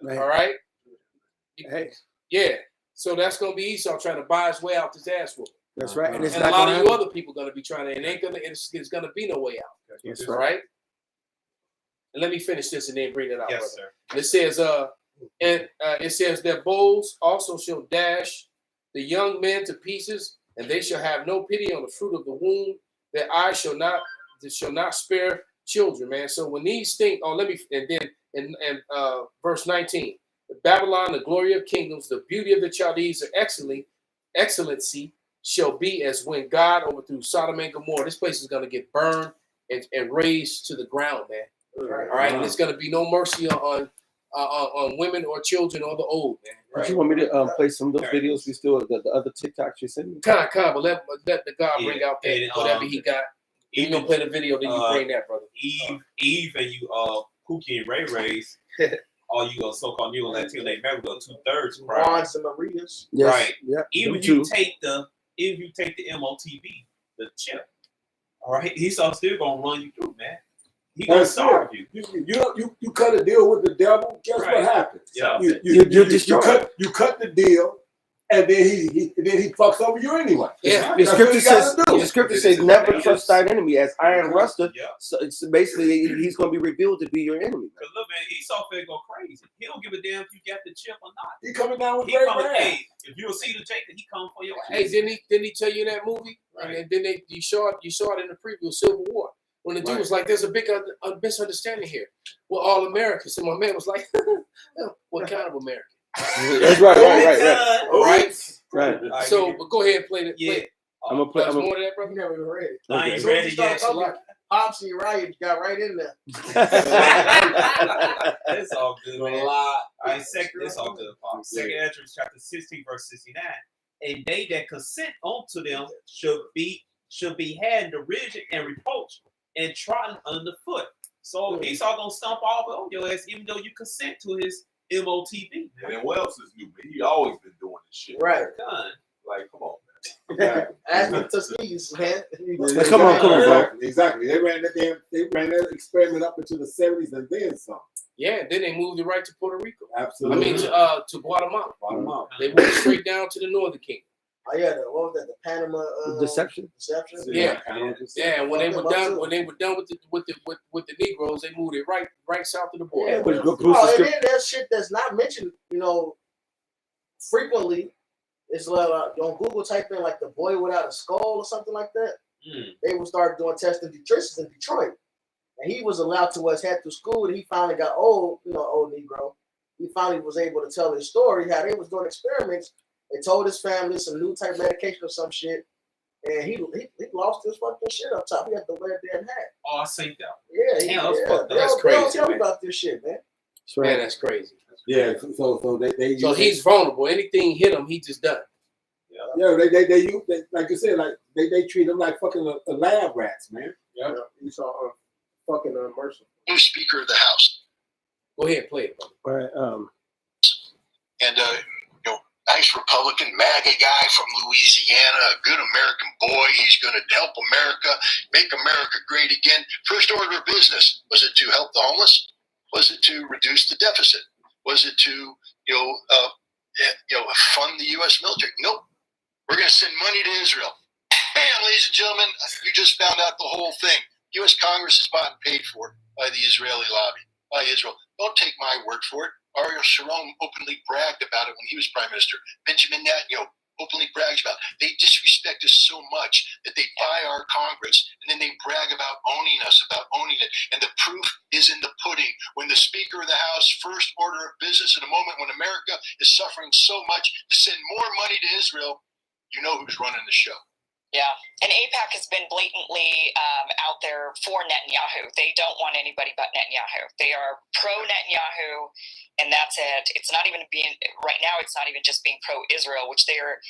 Right. All right. Hey, Yeah. So that's gonna be Esau trying to buy his way out this ass whooping. that's right. And it's And a not lot gonna of you happen. other people gonna be trying to, and it's gonna be no way out. That's All right. right. And let me finish this and then bring it out. Yes, brother. sir. And it says, it says their bows also shall dash the young men to pieces, and they shall have no pity on the fruit of the womb. Their eyes shall not spare children, man. So when these things, and then in verse 19, Babylon, the glory of kingdoms, the beauty of the Chaldees, the excellency shall be as when God overthrew Sodom and Gomorrah. This place is going to get burned and razed to the ground, man. All right, and there's going to be no mercy on women or children or the old, man. Don't Right? you want me to play some of those videos we still the other TikToks you sent me? Kind, but let the God bring out that And, whatever he got. You gonna play the video, then you bring that, brother. Eve, and you Pookie and Ray Rays, all you so-called New Latino America go 2/3 crowd. Juans and Marias. Yes. Right. Yeah. Even them if you too. take the MOTB, the chip, all right, he's still gonna run you through, man. He gonna That's starve it. you. You cut a deal with the devil. Guess Right. what happens? Yeah. You destroy it. You cut the deal, and then he fucks over you anyway. Yeah. The That's scripture what you gotta says, do. the scripture says, never trust thine enemy as iron rusteth. Yeah. So it's basically he's going to be revealed to be your enemy. Cause look, man, Esau finna go crazy. He don't give a damn if you got the chip or not. He coming down with He great coming, wrath. hey, if you see the Jacob, he come for your ass. Hey, didn't he tell you in that movie? Right. And then you saw it in the preview, Civil War, when the dude Right. was like, "There's a big misunderstanding here. We're all Americans." And my man was like, "What kind of American?" That's right. Right. Right. So, but go ahead and play it. Yeah. I'm gonna play. There's I'm more to that, brother. You never even read it. I ain't So ready you start yet. talking, Pops and Uriah got right in there. gonna. That's all good, man. Lie. All Right, it's all good, Paul. Second Ezra chapter 16, verse 69. And they that consent unto them should be had in derision and reproach and trodden underfoot. So Esau gonna stomp all over your ass, even though you consent to his MOTB. And then what else is new? Man, he always been doing this shit. Right. Done. Like, come on, Ask the Tuskegee, man. Come on, bro. Exactly. They ran that experiment up into the 70s and then some. Yeah, then they moved it right to Puerto Rico. Absolutely. I mean, to Guatemala. They went straight down to the Northern Kingdom. Oh yeah, what was that? The Panama Deception. Deception. Yeah. Yeah, when they were done with the Negroes, they moved it right south of the border. Yeah, But but, Bruce is and then there's shit that's not mentioned, frequently. It's like on Google, type in like the boy without a skull or something like that. They would start doing testing Detritus in Detroit, and he was allowed to head through school. And he finally got old Negro. He finally was able to tell his story how they was doing experiments. They told his family some new type medication or some shit, and he lost his fucking shit up top. He had to wear a damn hat. Oh, I seen that. Yeah, Damn, that's fucked up. That's They crazy, don't tell me man. about this shit, man. Man, that's crazy. Yeah, so they So he's vulnerable. Anything hit him, he just done. they use like you said, like they treat him like fucking lab rats, man. Yeah, you saw fucking unmerciful. New Speaker of the House. Go ahead, play it, brother. All right. And nice Republican MAGA guy from Louisiana, a good American boy. He's going to help America, make America great again. First order of business, was it to help the homeless? Was it to reduce the deficit? Was it to fund the U.S. military? Nope. We're going to send money to Israel. Bam, ladies and gentlemen, you just found out the whole thing. U.S. Congress is bought and paid for by the Israeli lobby, by Israel. Don't take my word for it. Ariel Sharon openly bragged about it when he was prime minister. Benjamin Netanyahu openly brags about it. They disrespect us so much that they buy our Congress and then they brag about owning us, about owning it. And the proof is in the pudding. When the Speaker of the House, first order of business in a moment when America is suffering so much to send more money to Israel, you know who's running the show. Yeah, and AIPAC has been blatantly out there for Netanyahu. They don't want anybody but Netanyahu. They are pro-Netanyahu, and that's it. It's not even right now, it's not even just being pro-Israel, which they are,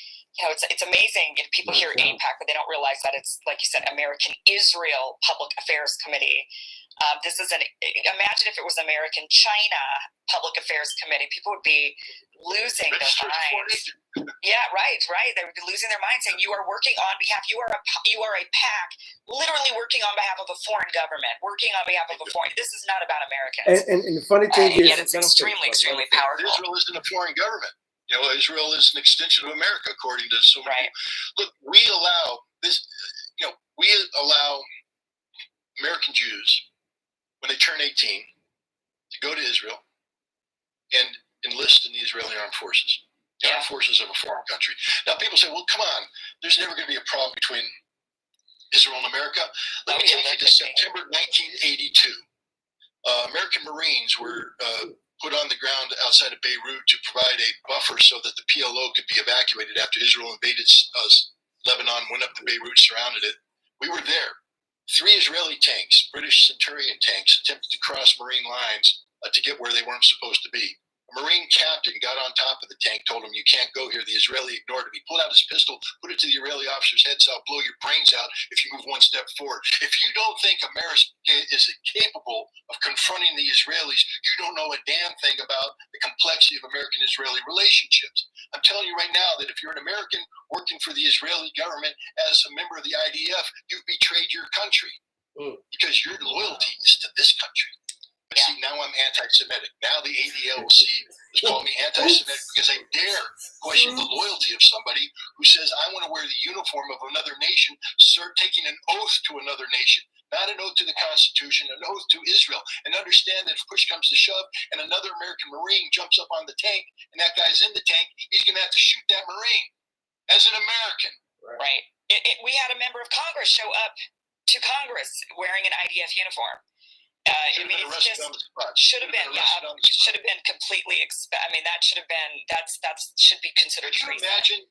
it's amazing if people hear AIPAC, but they don't realize that it's, like you said, American Israel Public Affairs Committee. This is imagine if it was American China Public Affairs Committee, people would be losing their minds. Yeah, right. They would be losing their minds, saying you are working on behalf. You are a PAC, literally working on behalf of a foreign government, working on behalf of a foreign. This is not about Americans. And the funny thing is, yet it's extremely powerful. Israel isn't a foreign government. Israel is an extension of America, according to so many people. Look, we allow this. We allow American Jews when they turn 18 to go to Israel and enlist in the Israeli armed forces. The armed forces of a foreign country. Now, people say, well, come on, there's never going to be a problem between Israel and America. Let me take you to September 1982. American Marines were put on the ground outside of Beirut to provide a buffer so that the PLO could be evacuated after Israel invaded Lebanon, went up to Beirut, surrounded it. We were there. 3 Israeli tanks, British Centurion tanks, attempted to cross Marine lines to get where they weren't supposed to be. A Marine captain got on top of the tank, told him, you can't go here. The Israeli ignored him. He pulled out his pistol, put it to the Israeli officer's head, so I'll blow your brains out if you move one step forward. If you don't think America is capable of confronting the Israelis, you don't know a damn thing about the complexity of American-Israeli relationships. I'm telling you right now that if you're an American working for the Israeli government as a member of the IDF, you've betrayed your country because your loyalty is to this country. But see, now I'm anti-Semitic. Now the ADL will call me anti-Semitic because I dare question the loyalty of somebody who says, I want to wear the uniform of another nation, taking an oath to another nation, not an oath to the Constitution, an oath to Israel, and understand that if push comes to shove and another American Marine jumps up on the tank and that guy's in the tank, he's going to have to shoot that Marine as an American. Right. We had a member of Congress show up to Congress wearing an IDF uniform. Should have been completely. That should have been. That should be considered. Can you imagine?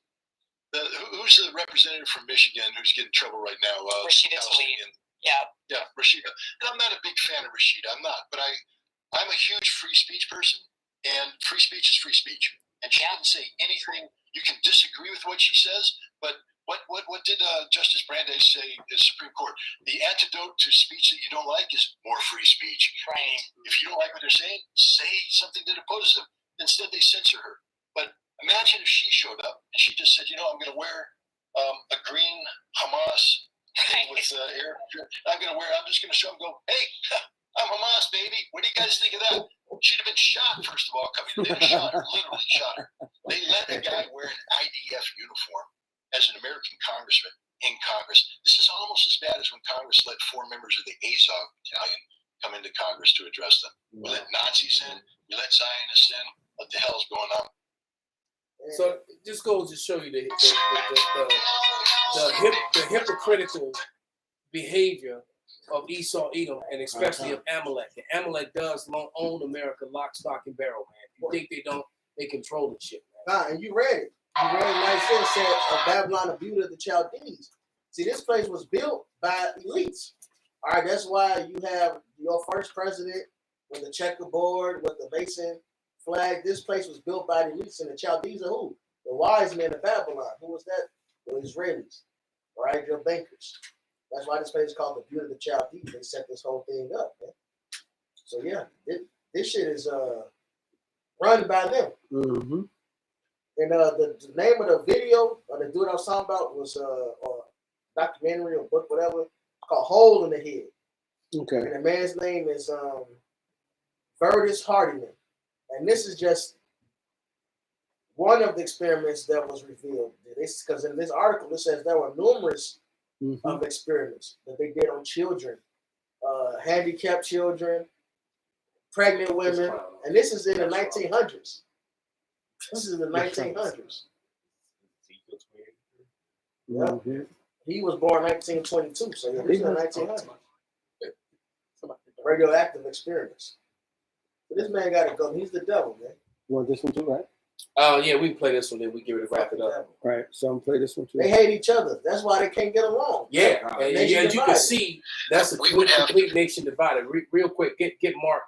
Who's the representative from Michigan who's getting in trouble right now? Rashida Tlaib. Yeah, Rashida. And I'm not a big fan of Rashida. I'm not, but I'm a huge free speech person, and free speech is free speech. And she didn't say anything. You can disagree with what she says, but what did Justice Brandeis say in the Supreme Court? The antidote to speech that you don't like is more free speech. Right. Meaning, if you don't like what they're saying, say something that opposes them. Instead, they censor her. But imagine if she showed up and she just said, I'm going to wear a green Hamas thing with air. I'm just going to show them, go, hey, I'm Hamas, baby. What do you guys think of that? She'd have been shot, first of all, coming in. They shot her, literally shot her. They let a guy wear an IDF uniform as an American congressman in Congress. This is almost as bad as when Congress let 4 members of the Azov battalion come into Congress to address them. We let Nazis in, we let Zionists in. What the hell's going on? So it just goes to show you the hypocritical behavior of Esau, Edom, and especially of Amalek. And Amalek does own America lock, stock, and barrel, man. If you think they don't, they control the shit, man. Nah, and you read it. You read it like it said Babylon, the beauty of the Chaldees. See, this place was built by elites. All right, that's why you have your first president with the checkerboard, with the Mason flag. This place was built by the elites, and the Chaldees are who? The wise men of Babylon. Who was that? The Israelis. All right, your bankers. That's why this place is called the beauty of the Chaldees. They set this whole thing up, man. So yeah, this shit is run by them. Mm-hmm. And the name of the video or the dude I was talking about was or documentary or book, whatever, called Hole in the Head. Okay. And the man's name is Vertus Hardiman. And this is just one of the experiments that was revealed. Because in this article, it says there were numerous of experiments that they did on children, handicapped children, pregnant women, and this is in the 1900s. This is in the 1900s. Yeah. Mm-hmm. He was born 1922, so yeah, this is the 1900s. Radioactive experiments. But this man got to go. He's the devil, man. You want this one too, right? Oh, yeah, we can play this one, then we give it a wrap it up. All right, so I'm gonna play this one too. They hate each other. That's why they can't get along. Yeah, and Nation as you can divided. see, that's a complete nation divided. Real quick, get Mark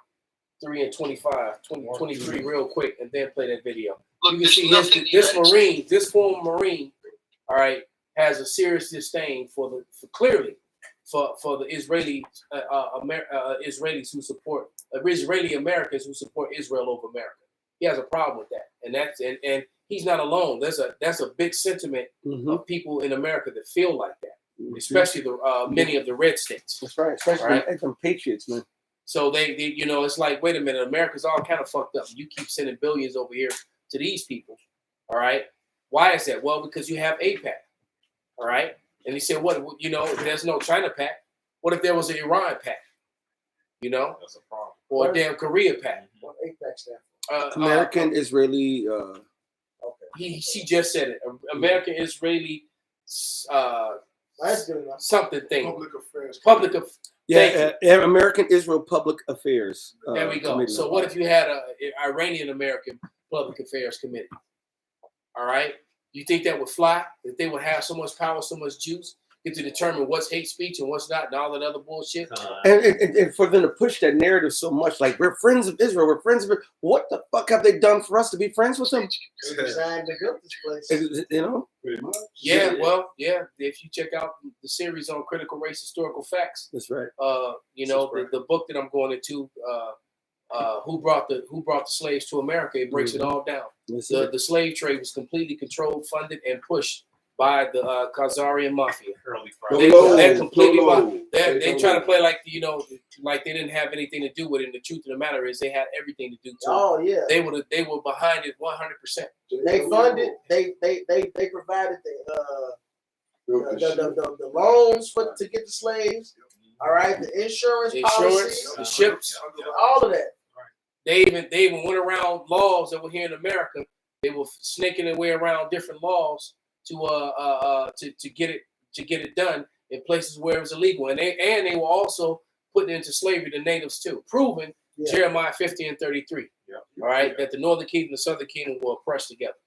3 and 25, 23 real quick, and then play that video. Look, You can see this former Marine, all right, has a serious disdain for the Israeli Israelis who support Israeli Americans who support Israel over America. He has a problem with that, and he's not alone. That's a big sentiment of people in America that feel like that, especially many of the red states. That's right, especially some patriots, man. So they it's like, wait a minute, America's all kind of fucked up. You keep sending billions over here to these people, all right? Why is that? Well, because you have AIPAC, all right? And he said, what? There's no China pact. What if there was an Iran pact? That's a problem. Or a damn Korea pact? What AIPAC stand for? American Israeli. She just said it. American Israeli. That's good enough. Something thing. Public affairs. American Israel Public Affairs. There we go. Committee. So what if you had an Iranian American Public Affairs Committee? All right. You think that would fly? If they would have so much power, so much juice, get to determine what's hate speech and what's not, and all that other bullshit? And for them to push that narrative so much, like we're friends of Israel, we're friends of it. What the fuck have they done for us to be friends with them? They designed to build this place. Pretty much. Yeah, well, yeah. If you check out the series on critical race historical facts, that's right. The book that I'm going into, who brought the slaves to America, it breaks it all down. The slave trade was completely controlled, funded, and pushed by the Khazarian mafia. They're completely. They try to play like like they didn't have anything to do with it. And the truth of the matter is, they had everything to do to it. Oh yeah. They were behind it 100%. They funded. They provided the loans to get the slaves. All right, the insurance policies, the ships, all of that. They even went around laws that were here in America. They were snaking their way around different laws to get it done in places where it was illegal, and they were also putting into slavery the natives too, proving Jeremiah 50 and 33. All right, that the northern kingdom and the southern kingdom were oppressed together.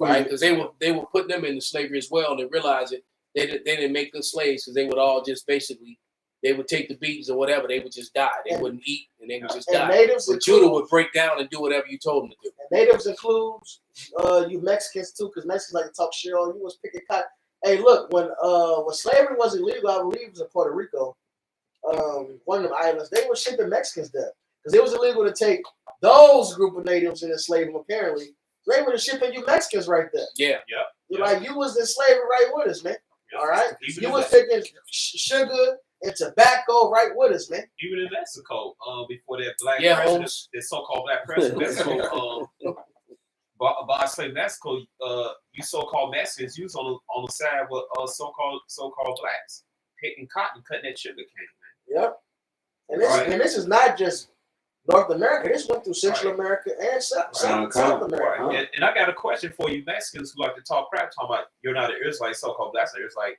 Right, because they were putting them into slavery as well, and they realized it. They didn't make good slaves because they would all just basically they would take the beatings or whatever. They would just die. They wouldn't eat, and they would just And die. natives But Judah would break down and do whatever you told him to do. And natives includes you Mexicans too, because Mexicans like to talk shit. Oh, you was picking cotton. Hey, look, when slavery was illegal, I believe it was in Puerto Rico, one of them islands, they were shipping Mexicans there because it was illegal to take those group of natives and enslave them. Apparently, so they were shipping you Mexicans right there. Yeah, Like you was in slavery right with us, man. All right, Even you in was Mexico. picking sugar and tobacco right with us, man. Even in Mexico, before that black Yeah, president, Holmes. that so-called black president, Mexico, by say Mexico, you so-called Mexicans, you was on the side with so-called blacks, picking cotton, cutting that sugar cane, man. Yep. And this is not just North America. This went through Central America and South America. Right. And I got a question for you Mexicans who like to talk crap, talking about you're not an Israelite, so-called blacks. It's like,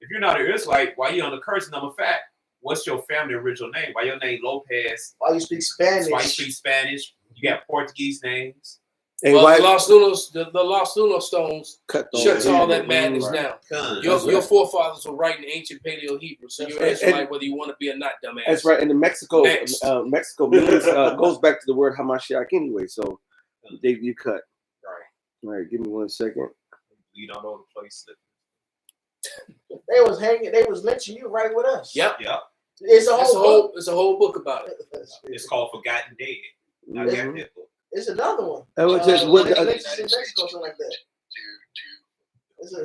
if you're not an Israelite, why you on the curse number fact? What's your family original name? Why your name Lopez? Why you speak Spanish? Why you speak Spanish? You got Portuguese names. Hey, well, why- the Los Lunos stones Cut shuts all that madness down. Done. Your forefathers were writing ancient Paleo Hebrew, so you're an That's right. Israelite whether you want to be or not, dumbass. That's right. And in Mexico, Next. Mexico means, goes back to the word Hamashiach anyway. So you cut. Right. All right, give me 1 second. You don't know the place. They was hanging. They was lynching you right with us. Yep. Yep. It's a whole book. It's a whole book about it. It's called Forgotten Dead. I Mhm. got that book. It's another one. That was just what. Lynchings in Mexico, something like that. It's a,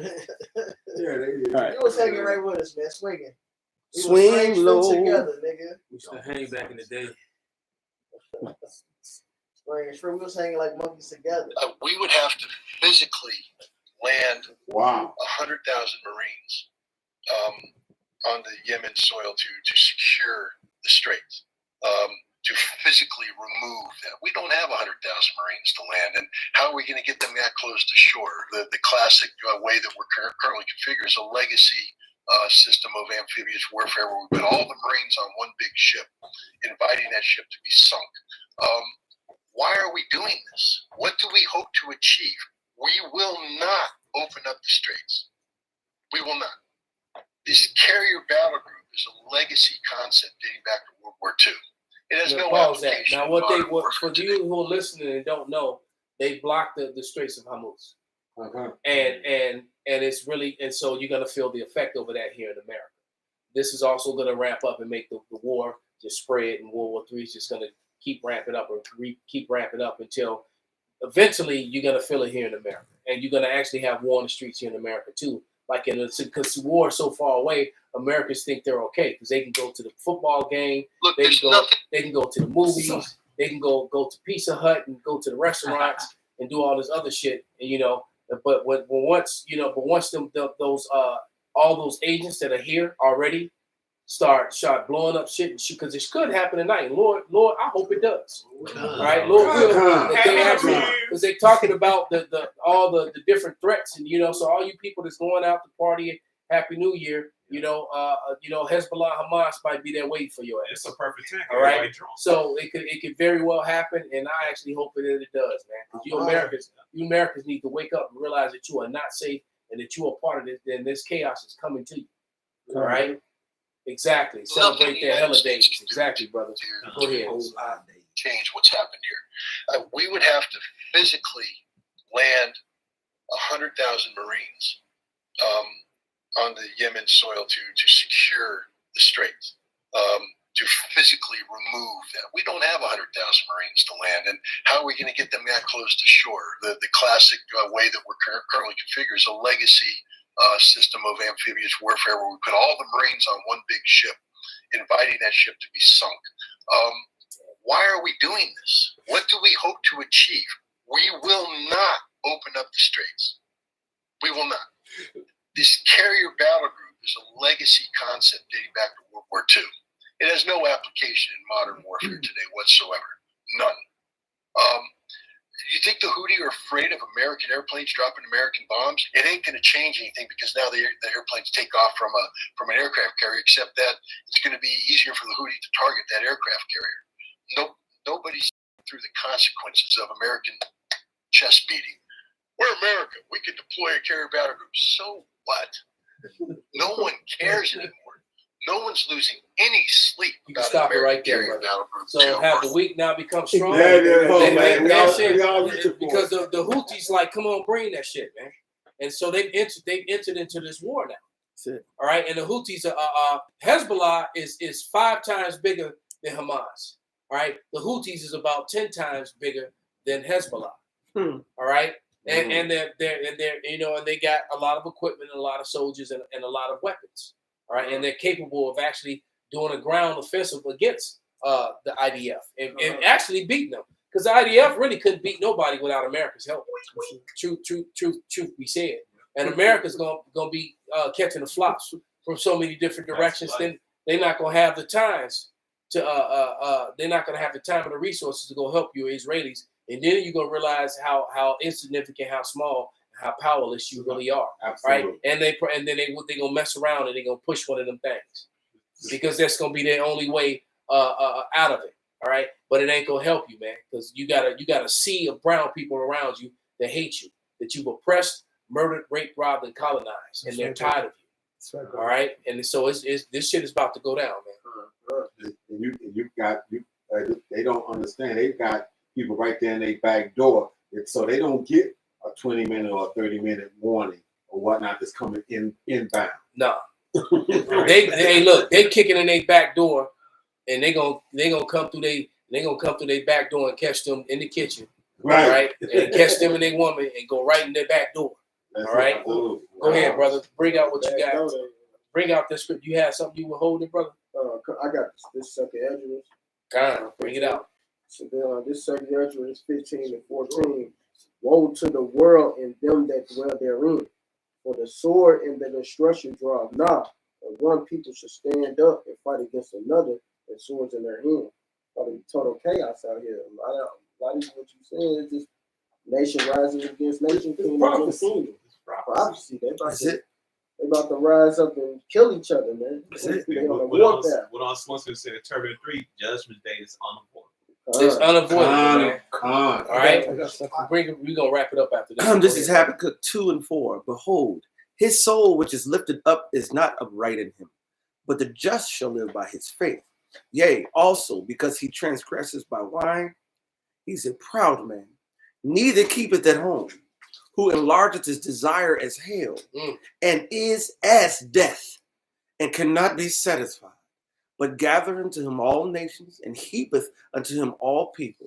All right. you was hanging right with us, man, swinging. We was Swing friends low. together, nigga. We used to hang back in the day. We was hanging like monkeys together. We would have to physically land Wow. 100,000 Marines on the Yemen soil to secure the straits, to physically remove them. We don't have 100,000 Marines to land, and how are we going to get them that close to shore? The classic way that we're currently configured is a legacy system of amphibious warfare where we put all the Marines on one big ship, inviting that ship to be sunk. Why are we doing this? What do we hope to achieve? We will not open up the straits. We will not. This carrier battle group is a legacy concept dating back to World War II. It has no application. Now, in what modern warfare for today. you who are listening and don't know, they blocked the Straits of Hormuz, and it's really, and so you're gonna feel the effect over that here in America. This is also gonna ramp up and make the war just spread, and World War III is just gonna keep ramping up keep ramping up until eventually you're gonna feel it here in America, and you're gonna actually have war on the streets here in America too. Like because the war is so far away, Americans think they're okay because they can go to the football game, Look, they there's can go, nothing. they can go to the movies, they can go to Pizza Hut and go to the restaurants and do all this other shit, and but once those all those agents that are here already start blowing up shit and shit, because this could happen tonight. Lord, I hope it does. Right, Lord, that they actually, because they're talking about all the different threats, and so all you people that's going out to party, Happy New Year, Hezbollah, Hamas might be there waiting for your ass. It's a perfect time. All right, so it could very well happen, and I actually hope that it does, man. Because you Americans need to wake up and realize that you are not safe and that you are part of this. Then this chaos is coming to you. All right, exactly. Celebrate their holidays. Exactly, brother. Go ahead. Change what's happened here. We would have to physically land 100,000 Marines on the Yemen soil to secure the straits, to physically remove them. We don't have 100,000 Marines to land, and how are we going to get them that close to shore? The classic way that we're currently configured is a legacy system of amphibious warfare where we put all the Marines on one big ship, inviting that ship to be sunk. Why are we doing this? What do we hope to achieve? We will not open up the straits. We will not. This carrier battle group is a legacy concept dating back to World War II. It has no application in modern warfare today whatsoever. None. You think the Houthi are afraid of American airplanes dropping American bombs? It ain't going to change anything because now the airplanes take off from an aircraft carrier, except that it's going to be easier for the Houthi to target that aircraft carrier. Nobody's through the consequences of American chest beating. We're America. We can deploy a carrier battle group. So what? No one cares anymore. No one's losing any sleep. You can about stop it American right there, carrying brother. out of So jail. have the weak now become strong? There it is, They- man. that's it. We all reaching for Because it. the Houthis like, come on, bring that shit, man. And so they've entered into this war now. That's it. All right, and the Houthis Hezbollah is 5 times bigger than Hamas. All right, the Houthis is about 10 times bigger than Hezbollah. All right, and they're and they got a lot of equipment, and a lot of soldiers, and a lot of weapons. All right, and they're capable of actually doing a ground offensive against the IDF and actually beating them, because the IDF really couldn't beat nobody without America's help. Truth be said, and America's gonna be catching the flops from so many different directions. Then they're not gonna have the times to they're not gonna have the time and the resources to go help you Israelis, and then you're gonna realize how insignificant, how small, how powerless you really are. Absolutely. Right? And they gonna mess around and they gonna push one of them things, because that's gonna be their only way out of it. All right, but it ain't gonna help you, man, because you got a sea of brown people around you that hate you, that you've oppressed, murdered, raped, robbed, and colonized, and they're tired of you. All right, and so it's this shit is about to go down, man. And they don't understand. They've got people right there in their back door, so they don't get a 20-minute or a 30-minute warning or whatnot that's coming inbound. No, they look, they kicking in their back door, and they gonna come through their back door and catch them in the kitchen, right? And catch them and their woman and go right in their back door. That's All right, absolutely. go ahead, brother. Bring out what you got. Bring out this script. You had something you were holding, brother. I got this second Ezra. God, bring it out. So then this second Ezra is 15 and 14. Woe to the world and them that dwell therein, for the sword and the destruction draw nigh, and one people should stand up and fight against another, and swords in their hand. Probably total chaos out here. A lot of what you're saying is just nation rising against nation, kingdom against kingdom. Prophecy. They about to rise up and kill each other, man. They on a warpath. What I was supposed to say, Turbine 3, Judgment Day is unavoidable. It's unavoidable, man. All right, we're gonna wrap it up after this. This is Habakkuk 2 and 4. Behold, his soul which is lifted up is not upright in him, but the just shall live by his faith. Yea, also because he transgresses by wine, he's a proud man, neither keepeth at home, who enlargeth his desire as hell, and is as death, and cannot be satisfied, but gathereth unto him all nations, and heapeth unto him all people.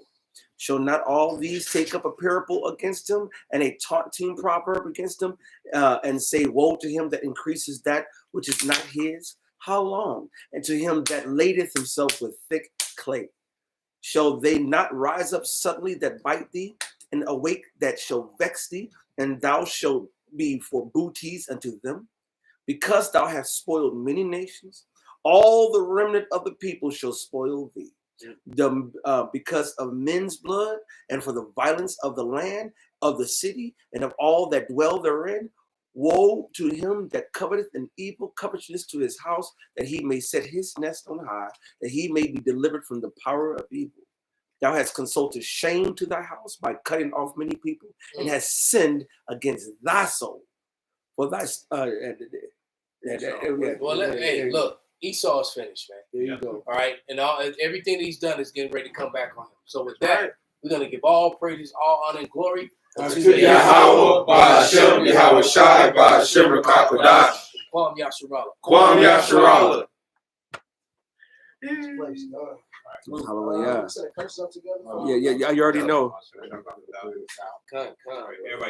Shall not all these take up a parable against him, and a taunting proverb against him, and say, woe to him that increases that which is not his? How long? And to him that ladeth himself with thick clay. Shall they not rise up suddenly that bite thee, and awake that shall vex thee, and thou shalt be for booties unto them? Because thou hast spoiled many nations, all the remnant of the people shall spoil thee. Because of men's blood, and for the violence of the land, of the city, and of all that dwell therein, woe to him that coveteth an evil covetousness to his house, that he may set his nest on high, that he may be delivered from the power of evil. Thou hast consulted shame to thy house by cutting off many people, and hast sinned against thy soul. For thy hey, look, Esau's finished, man. There you go. All right, and everything that he's done is getting ready to come back on him. So with that, we're gonna give all praises, all honor, and glory unto Yahweh, Ba'ashem, Yahweh Shai, Ba'ashem, Rakakodah, Kwam Yasharala. Kwam Yasharala. Hallelujah. Yeah, you already know. Everybody